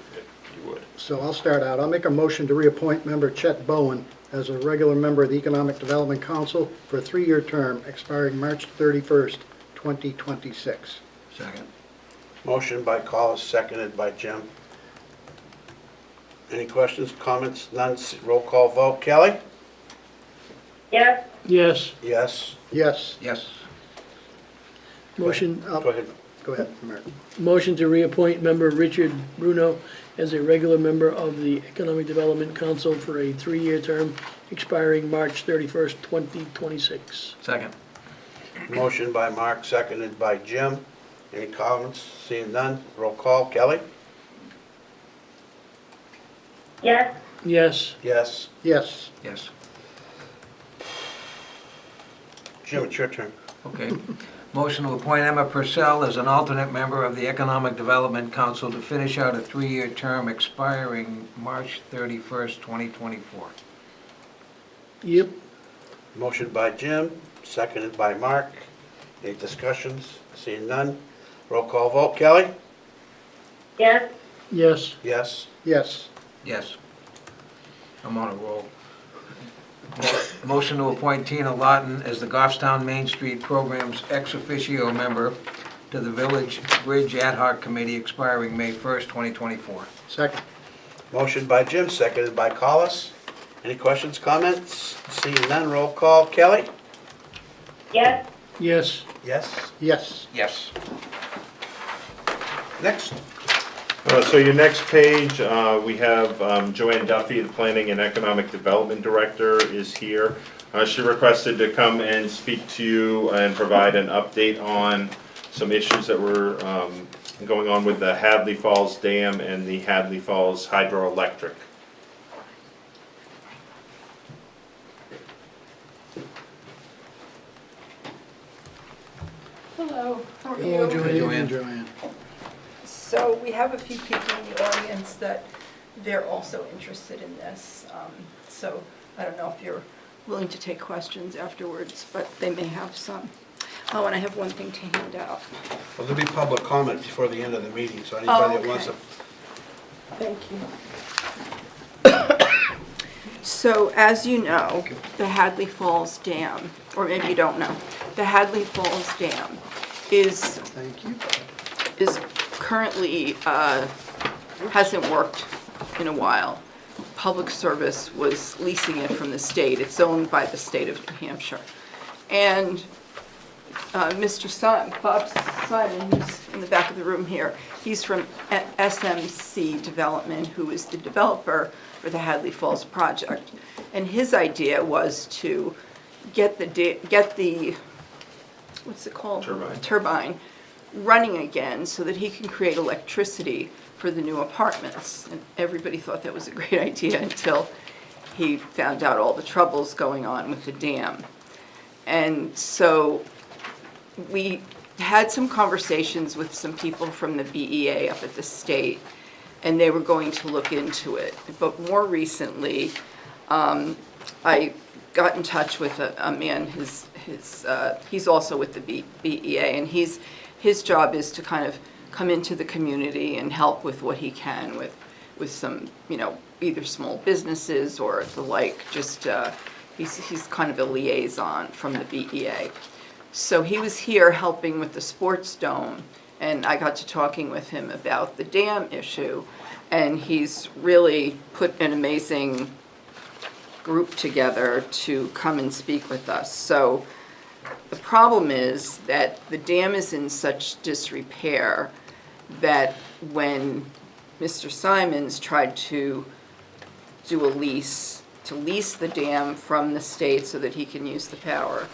you would. So I'll start out. I'll make a motion to reappoint member Chet Bowen as a regular member of the Economic Development Council for a 3-year term expiring March 31st, 2026. Second. Motion by Collis, seconded by Jim. Any questions, comments? None. Roll call vote. Kelly? Yes. Yes. Yes. Yes. Yes. Motion, Go ahead. Go ahead, Mark. motion to reappoint member Richard Bruno as a regular member of the Economic Development Council for a 3-year term expiring March 31st, 2026. Second. Motion by Mark, seconded by Jim. Any comments? Seeing none. Roll call. Kelly? Yes. Yes. Yes. Yes. Yes. Jim, it's your turn. Okay. Motion to appoint Emma Purcell as an alternate member of the Economic Development Council to finish out a 3-year term expiring March 31st, 2024. Yep. Motion by Jim, seconded by Mark. Any discussions? Seeing none. Roll call vote. Kelly? Yes. Yes. Yes. Yes. Yes. I'm on a roll. Motion to appoint Tina Lawton as the Goffstown Main Street Program's ex officio member to the Village Bridge Ad Hoc Committee expiring May 1st, 2024. Second. Motion by Jim, seconded by Collis. Any questions, comments? Seeing none. Roll call. Kelly? Yes. Yes. Yes. Yes. Yes. Next. So your next page, we have Joanne Duffy, the Planning and Economic Development Director, is here. She requested to come and speak to you and provide an update on some issues that were going on with the Hadley Falls Dam and the Hadley Falls Hydroelectric. Hello, how are Hello, you? Joanne. Joanne. So we have a few people in the audience that they're also interested in this. So I don't know if you're willing to take questions afterwards, but they may have some. Oh, and I have one thing to hand out. Well, there'll be public comment before the end of the meeting, so anybody that okay. wants to... Thank you. So as you know, the Hadley Falls Dam, or maybe you don't know, the Hadley Falls Dam is Thank you. currently, hasn't worked in a while. Public Service was leasing it from the state. It's owned by the state of New Hampshire. And Mr. Bob Simon, who's in the back of the room here, he's from SMC Development, who is the developer for the Hadley Falls project. And his idea was to get the what's it called? Turbine running again so that he can create electricity for the new apartments. And everybody thought that was a great idea until he found out all the troubles going on with the dam. And so we had some conversations with some people from the BEA up at the state, and they were going to look into it. But more recently, I got in touch with a man, he's also with the BEA, and his job is to kind of come into the community and help with what he can with some, either small businesses or the like. Just he's kind of a liaison from the BEA. So he was here helping with the sports dome, and I got to talking with him about the dam issue, and he's really put an amazing group together to come and speak with us. So the problem is that the dam is in such disrepair that when Mr. Simons tried to do a lease, to lease the dam from the state so that he can use the power,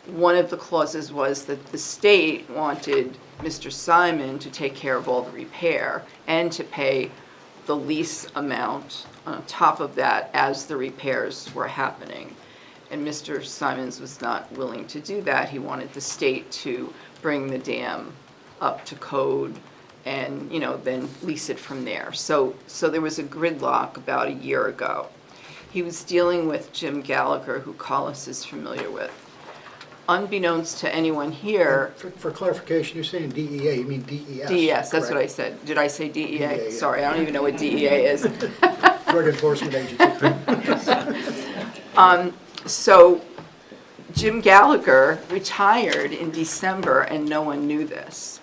one of the clauses was that the state wanted Mr. Simon to take care of all the repair and to pay the lease amount on top of that as the repairs were happening. And Mr. Simons was not willing to do that. He wanted the state to bring the dam up to code and, then lease it from there. So there was a gridlock about a year ago. He was dealing with Jim Gallagher, who Collis is familiar with. Unbeknownst to anyone here... For clarification, you're saying DEA, you mean DES? DES, that's what I said. Did I say DEA? DEA, yeah. Sorry, I don't even know what DEA is. Drug Enforcement Agency. So Jim Gallagher retired in December, and no one knew this.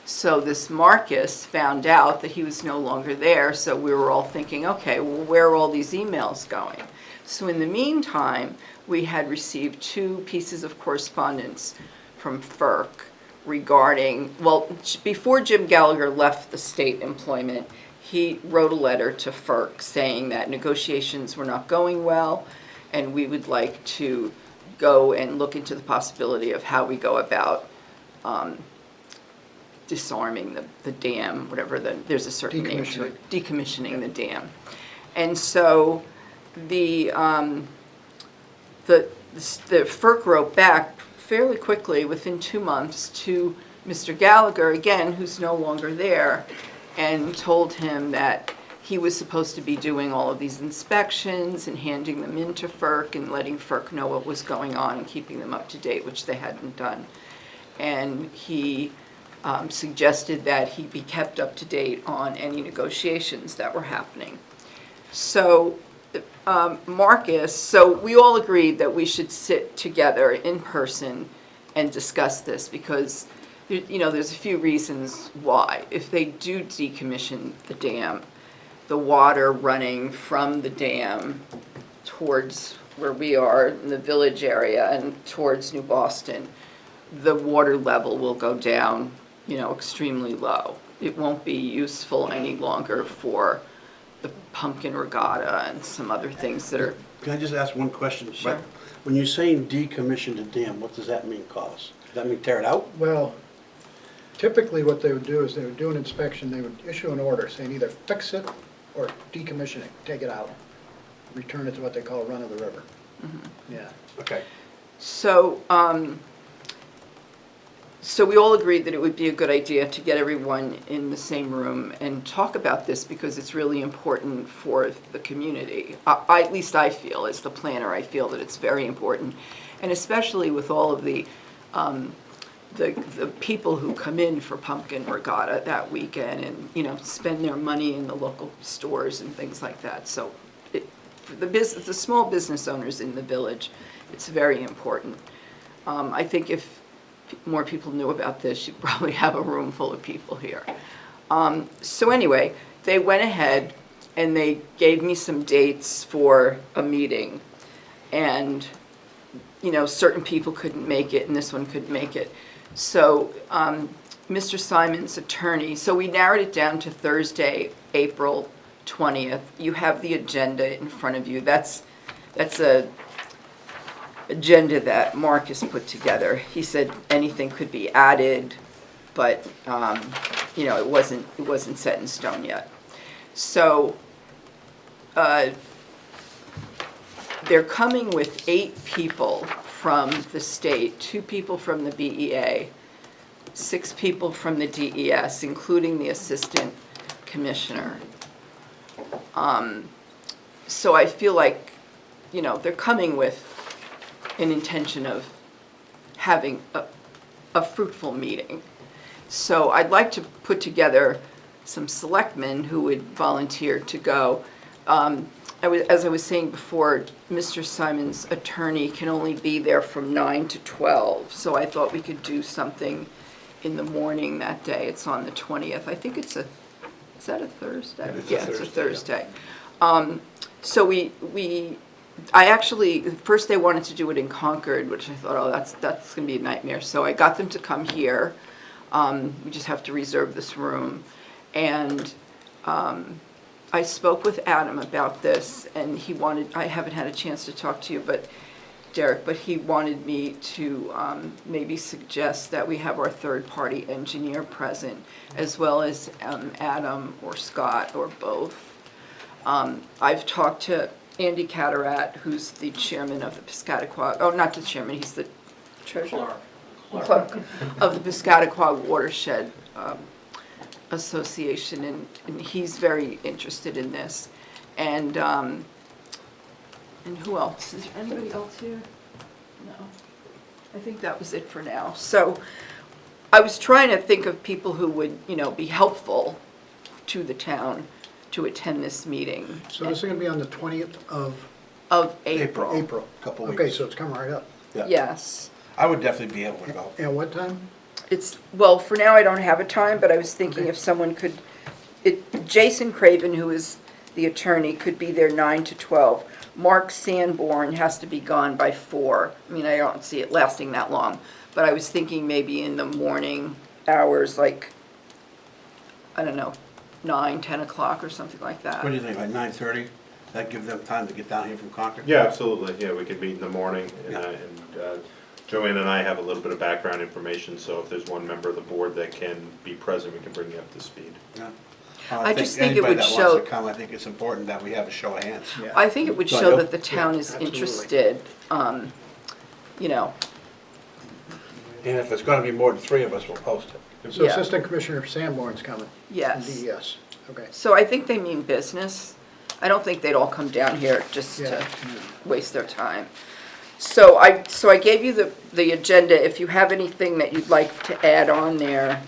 So this Marcus found out that he was no longer there, so we were all thinking, okay, well, where are all these emails going? So in the meantime, we had received 2 pieces of correspondence from FERC regarding, before Jim Gallagher left the state employment, he wrote a letter to FERC saying that negotiations were not going well, and we would like to go and look into the possibility of how we go about disarming the dam, whatever there's a certain name to it, decommissioning the dam. And so the FERC wrote back fairly quickly, within 2 months, to Mr. Gallagher, again, who's no longer there, and told him that he was supposed to be doing all of these inspections and handing them into FERC and letting FERC know what was going on and keeping them up to date, which they hadn't done. And he suggested that he be kept up to date on any negotiations that were happening. So Marcus, so we all agreed that we should sit together in person and discuss this, because there's a few reasons why. If they do decommission the dam, the water running from the dam towards where we are in the village area and towards New Boston, the water level will go down, extremely low. It won't be useful any longer for the pumpkin regatta and some other things that are... Can I just ask one question? Sure. When you're saying decommission the dam, what does that mean, Collis? Does that mean tear it out? Well, typically what they would do is they would do an inspection, they would issue an order saying either fix it or decommission it, take it out, return it to what they call run of the river. Mm-hmm. Yeah. Okay. So, so we all agreed that it would be a good idea to get everyone in the same room and talk about this, because it's really important for the community. At least I feel, as the planner, I feel that it's very important. And especially with all of the people who come in for pumpkin regatta that weekend and, spend their money in the local stores and things like that. So for the small business owners in the village, it's very important. I think if more people knew about this, you'd probably have a room full of people here. So anyway, they went ahead and they gave me some dates for a meeting. And, you know, certain people couldn't make it and this one couldn't make it. So Mr. Simon's attorney, so we narrowed it down to Thursday, April 20th. You have the agenda in front of you. That's a agenda that Mark has put together. He said anything could be added, but you know, it wasn't set in stone yet. So they're coming with 8 people from the state, 2 people from the BEA, 6 people from the DES, including the assistant commissioner. So I feel like, you know, they're coming with an intention of having a fruitful meeting. So I'd like to put together some selectmen who would volunteer to go. As I was saying before, Mr. Simon's attorney can only be there from 9 to 12, so I thought we could do something in the morning that day. It's on the 20th. I think it's is that a Thursday? Yeah, it's a Thursday. So I actually, first they wanted to do it in Concord, which I thought, oh, that's going to be a nightmare. So I got them to come here. We just have to reserve this room. And I spoke with Adam about this, and he wanted, I haven't had a chance to talk to you, but Derek, but he wanted me to maybe suggest that we have our third-party engineer present, as well as Adam or Scott or both. I've talked to Andy Catarat, who's the chairman of the Piscataquag, oh, not the chairman, he's the treasurer? Clerk of the Piscataquag Watershed Association, and he's very interested in this. And who else? Is there anybody else here? No. I think that was it for now. So I was trying to think of people who would, you know, be helpful to the town to attend this meeting. So this is going to be on the 20th of April. April. Couple weeks. Okay, so it's coming right up. Yeah. Yes. I would definitely be able to go. And what time? It's, well, for now I don't have a time, but I was thinking if someone could, Jason Craven, who is the attorney, could be there 9 to 12. Mark Sanborn has to be gone by 4. I mean, I don't see it lasting that long, but I was thinking maybe in the morning hours, like, I don't know, 9, 10 o'clock or something like that. What do you think, like 9:30? That give them time to get down here from Concord? Yeah, absolutely, yeah, we could meet in the morning, and Yeah. Joanne and I have a little bit of background information, so if there's one member of the board that can be present, we can bring you up to speed. Yeah. I just think it would Anybody that show- wants to come, I think it's important that we have a show of hands. Yeah. I think it would So show you'll- that the town is absolutely. interested, you know, And if it's gonna be more than 3 of us, we'll post it. So Yeah. Assistant Commissioner Sanborn's coming? Yes. From DES, okay. So I think they mean business. I don't think they'd all come down here just to Yeah. waste their time. So I gave you the agenda. If you have anything that you'd like to add on there,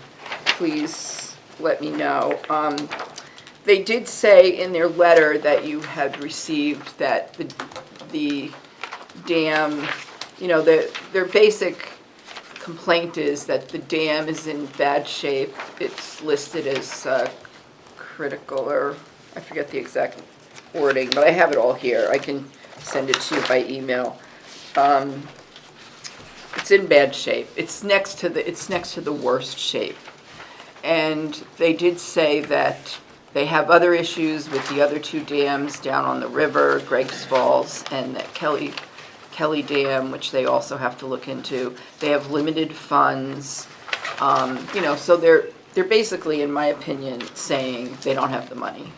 please let me know. They did say in their letter that you had received that the dam, you know, their basic complaint is that the dam is in bad shape. It's listed as critical, or I forget the exact wording, but I have it all here. I can send it to you by email. It's in bad shape. It's next to the worst shape. And they did say that they have other issues with the other 2 dams down on the river, Greg's Falls and the Kelly Dam, which they also have to look into. They have limited funds, you know, so they're basically, in my opinion, saying they don't have the money.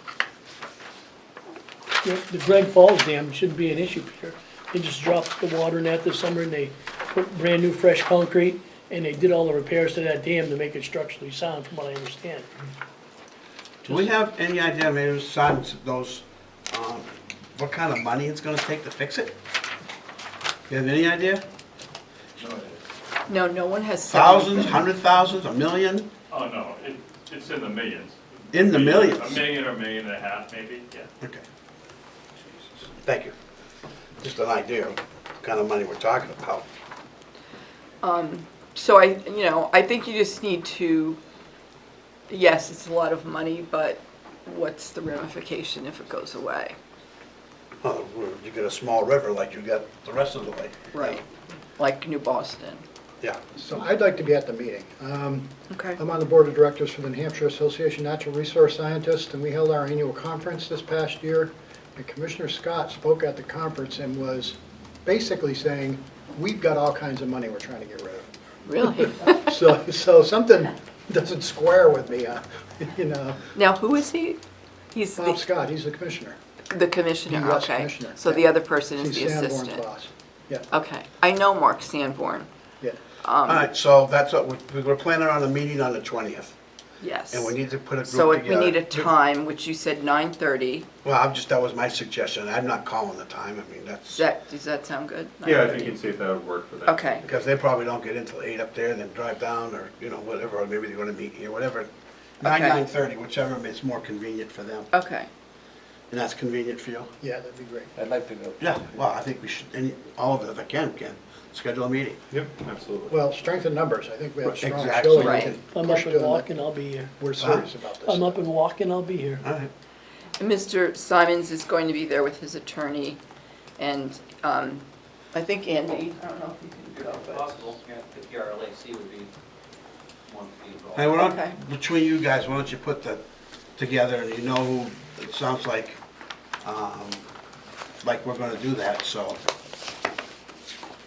The Greg Falls Dam shouldn't be an issue, Peter. They just dropped the water in that this summer, and they put brand-new fresh concrete, and they did all the repairs to that dam to make it structurally sound, from what I understand. Do we have any idea, maybe besides those, what kind of money it's gonna take to fix it? You have any idea? No, no one has said Thousands, anything. 100,000, a million? Oh, no, it's in the millions. In the millions? A million or $1.5 million, maybe, yeah. Okay. Thank you. Just an idea of what kind of money we're talking about. So I think you just need to, yes, it's a lot of money, but what's the ramification if it goes away? You get a small river like you got the rest of the lake. Right. Like New Boston. Yeah. So I'd like to be at the meeting. Okay. I'm on the board of directors for the New Hampshire Association of Natural Resource Scientists, and we held our annual conference this past year. And Commissioner Scott spoke at the conference and was basically saying, we've got all kinds of money we're trying to get rid of. Really? So something doesn't square with me, you know. Now, who is he? He's Bob Scott, he's the commissioner. the commissioner, U.S. okay. commissioner, So the yeah. other person is He's the Sanborn's assistant. boss. Yeah, Okay. I know Mark Sanborn. yeah. All right, so that's what, we're planning on a meeting on the 20th, Yes. and we need to put a So group together. we need a time, which you said 9:30. Well, that was my suggestion. I'm not calling the time. I mean, that's, Does that sound good? Yeah, I 9:30? think you can see if that would work for them. Okay. because they probably don't get in till 8 up there, then drive down, or, you know, whatever, or maybe they're gonna meet here, whatever. 9, Okay. 9:30, whichever is more convenient for them. Okay. And that's convenient for you? Yeah, that'd be great. I'd like to go. Yeah, well, I think we should, and all of it, if I can, schedule a meeting. Yep, absolutely. Well, strength in numbers, I think we have a strong Exactly. showing. We Right. can I'm push up and to the- walking, I'll be here. We're serious about this. I'm up and walking, I'll be here. All right. And Mr. Simons is going to be there with his attorney, and I think Andy, I don't know if you can go, but. Possible, yeah, the RLAC would be one to be involved. Hey, why don't, Okay. between you guys, why don't you put that together, and you know who, it sounds like we're gonna do that, so,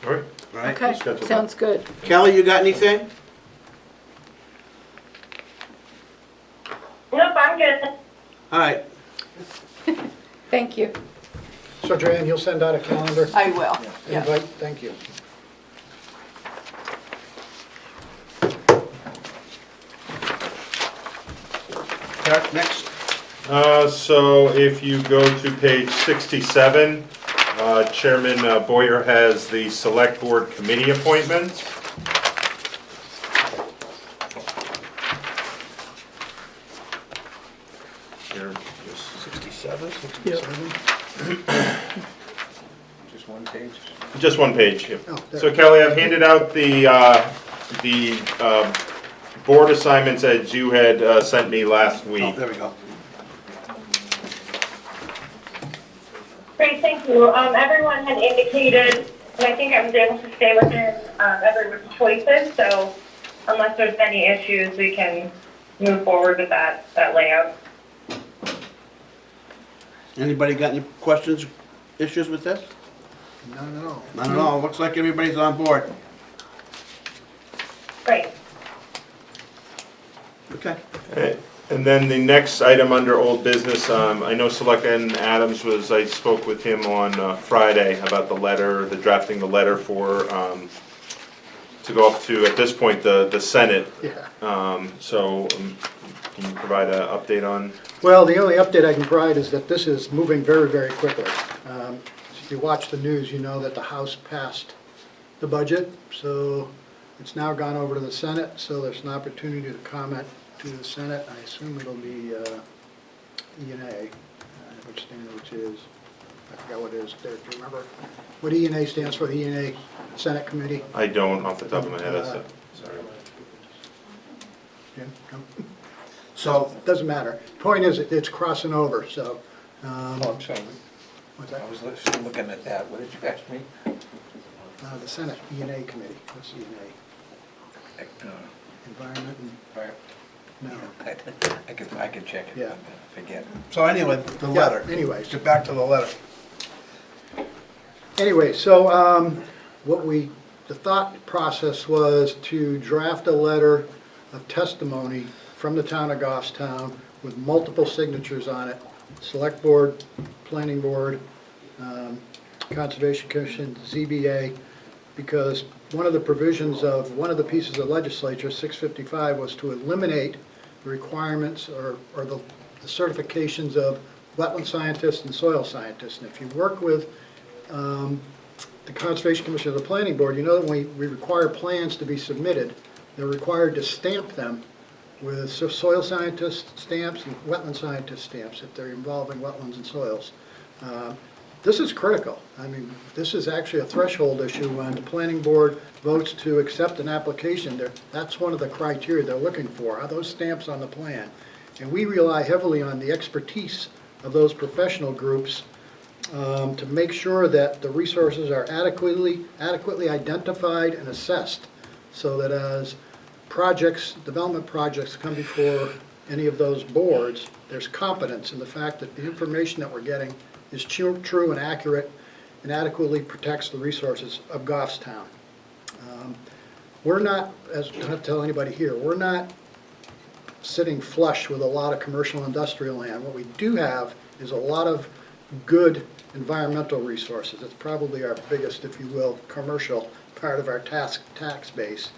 All right. right? Okay, schedule that. sounds good. Kelly, you got anything? Nope, I'm good. All right, Thank you. So Joanne, you'll send out a calendar I will, yeah. invite? Thank you. Eric, next. So if you go to page 67, Chairman Boyer has the Select Board Committee appointments. Here, just 67? Yep. Just one page? Just one page, yeah. Oh, there. So Kelly, I've handed out the board assignments as you had sent me last Oh, week. there we go. Great, thank you. Everyone had indicated, and I think I was able to stay within everyone's choices, so unless there's any issues, we can move forward with that layout. Anybody got any questions, issues with this? None at all. Not at all, looks like everybody's on board. Great. Okay. And then the next item under old business, I know Selectman Adams I spoke with him on Friday about the letter, drafting the letter for, to go up to, at this point, the Senate. Yeah. So can you provide an update on? Well, the only update I can provide is that this is moving very, very quickly. If you watch the news, you know that the House passed the budget, so it's now gone over to the Senate, so there's an opportunity to comment to the Senate. I assume it'll be ENA, which is, I forgot what it is. Do you remember what ENA stands for, the ENA Senate Committee? I don't off the top of my head, sorry. Jim? No? So, Doesn't matter. Point is, it's crossing over, so. Oh, I'm sorry. What's that? I was looking at that. What did you ask me? The Senate ENA Committee. What's ENA? Environment and, no. I could check it. Yeah. Forget. so anyway, the letter. anyways. Get back to the letter. Anyway, so the thought process was to draft a letter of testimony from the town of Goffstown with multiple signatures on it. Select Board, Planning Board, Conservation Commission, ZBA, because one of the provisions of one of the pieces of legislature, 655, was to eliminate the requirements or the certifications of wetland scientists and soil scientists. And if you work with the Conservation Commission or the Planning Board, you know that when we require plans to be submitted, they're required to stamp them with soil scientist stamps and wetland scientist stamps if they're involving wetlands and soils. This is critical. I mean, this is actually a threshold issue when the planning board votes to accept an application. That's one of the criteria they're looking for, are those stamps on the plan. And we rely heavily on the expertise of those professional groups to make sure that the resources are adequately identified and assessed, so that as development projects come before any of those boards, there's confidence in the fact that the information that we're getting is true and accurate and adequately protects the resources of Goffstown. We're not, as I don't have to tell anybody here, we're not sitting flush with a lot of commercial industrial land. What we do have is a lot of good environmental resources. It's probably our biggest, if you will, commercial part of our tax base.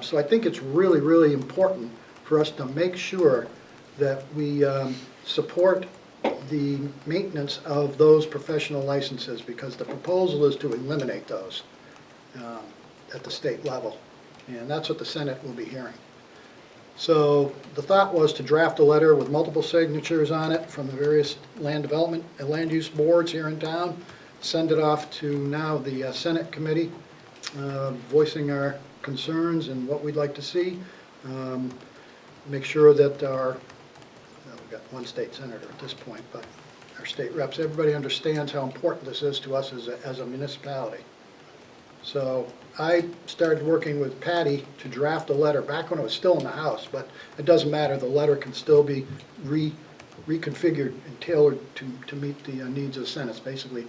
So I think it's really, really important for us to make sure that we support the maintenance of those professional licenses, because the proposal is to eliminate those at the state level. And that's what the Senate will be hearing. So the thought was to draft a letter with multiple signatures on it from the various land development and land use boards here in town, send it off to now the Senate committee, voicing our concerns and what we'd like to see. Make sure that we've got one state senator at this point, but our state reps, everybody understands how important this is to us as a municipality. So I started working with Patty to draft a letter back when it was still in the House, but it doesn't matter. The letter can still be reconfigured and tailored to meet the needs of the Senate. It's basically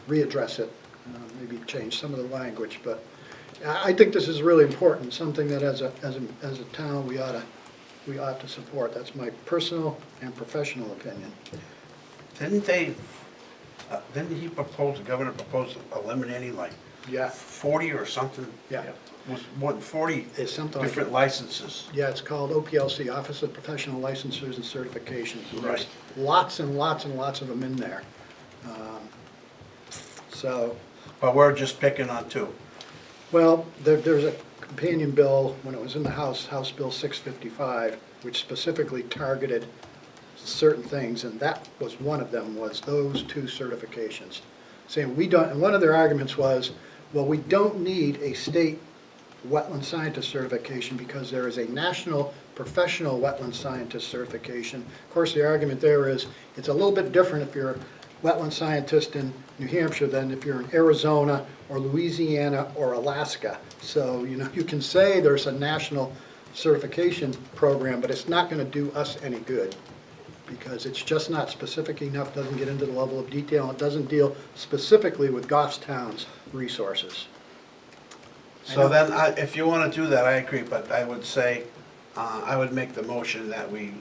readdress it, maybe change some of the language. But I think this is really important, something that as a town we ought to support. That's my personal and professional opinion. Didn't he propose, the governor proposed eliminating like 40 or something? Yeah. Was more than 40 It's something like different that. licenses. Yeah, it's called OPLC, Office of Professional Licensures and Certifications. And Right. There's lots and lots and lots of them in there. So, But we're just picking on 2. well, there's a companion bill when it was in the House, House Bill 655, which specifically targeted certain things, and that was one of them, was those 2 certifications. Saying we don't, and one of their arguments was, well, we don't need a state wetland scientist certification because there is a national professional wetland scientist certification. Of course, the argument there is it's a little bit different if you're a wetland scientist in New Hampshire than if you're in Arizona or Louisiana or Alaska. So, you can say there's a national certification program, but it's not going to do us any good, because it's just not specific enough, doesn't get into the level of detail, it doesn't deal specifically with Goffstown's resources. So then, if you want to do that, I agree, but I would say, I would make the motion that we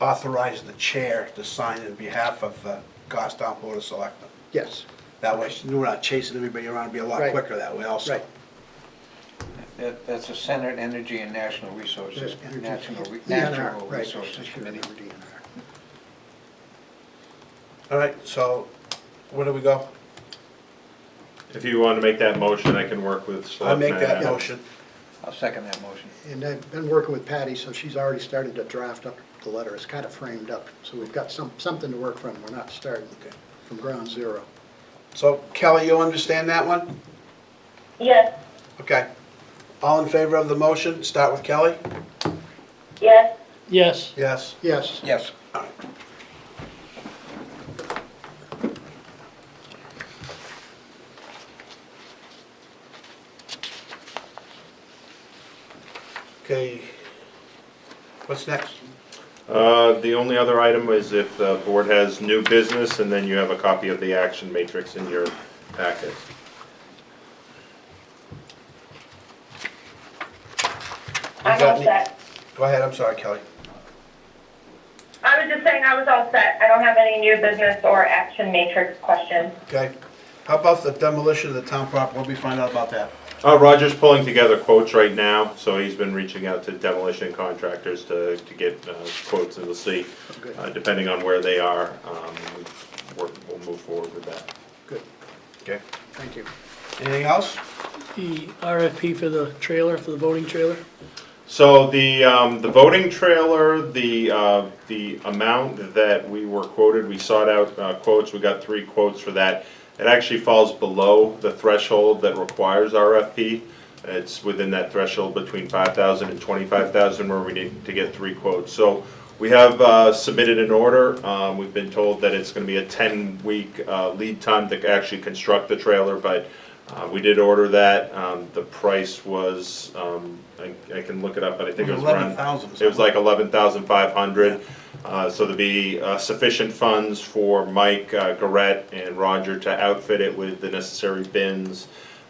authorize the chair to sign in behalf of the Goffstown Board of Selectmen. Yes, That way, we're not chasing everybody around, it'd be a lot Right. quicker that way also. right. That's the Senate Energy and National Resources, Natural Right. Resources Committee. DNR. All right, so where do we go? If you want to make that motion, I can work with I make that Selectmen. motion. I'll second that motion. And I've been working with Patty, so she's already started to draft up the letter. It's kind of framed up, so we've got something to work from. We're not starting from ground zero. So Kelly, you understand that one? Yes. Okay. All in favor of the motion? Start with Kelly? Yes. Yes. Yes. Yes. Yes. Okay. What's next? The only other item is if the board has new business, and then you have a copy of the action matrix in your packet. I'm all set. Go ahead, I'm sorry, Kelly. I was just saying I was all set. I don't have any new business or action matrix questions. Okay. How about the demolition of the town property? What did we find out about that? Roger's pulling together quotes right now, so he's been reaching out to demolition contractors to get quotes, and we'll see, depending on where they are, we'll move forward with that. Good. Okay. Thank you. Anything else? The RFP for the trailer, for the voting trailer? So the voting trailer, the amount that we were quoted, we sought out quotes, we got 3 quotes for that. It actually falls below the threshold that requires RFP. It's within that threshold between 5,000 and 25,000 where we need to get 3 quotes. So we have submitted an order. We've been told that it's going to be a 10-week lead time to actually construct the trailer, but we did order that. The price was, I can look it up, but I think it was around 11,000. it was like 11,500. So there'll be sufficient funds for Mike, Garrett, and Roger to outfit it with the necessary bins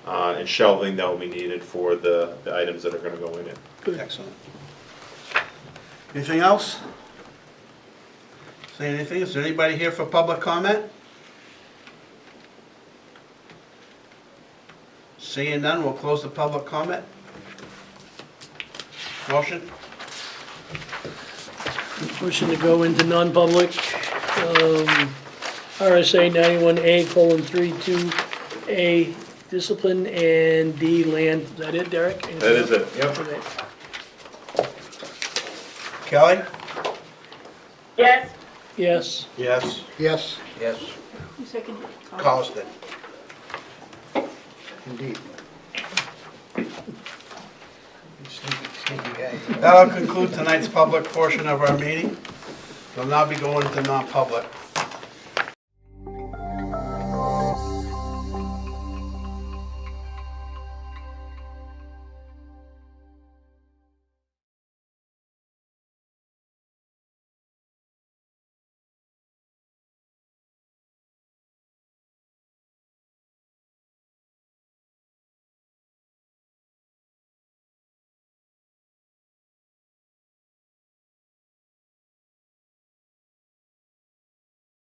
and shelving that will be needed for the items that are going to go in it. Excellent. Anything else? Say anything? Is there anybody here for public comment? Seeing none, we'll close the public comment. Motion? Motion to go into non-public, RSA 91A:32A, discipline, and D, land. Is that it, Derek? That is it, yep. Okay. Kelly? Yes. Yes. Yes. Yes, Yes. Who seconded? Colliston? indeed. Sneaky guy. That'll conclude tonight's public portion of our meeting. We'll now be going into non-public.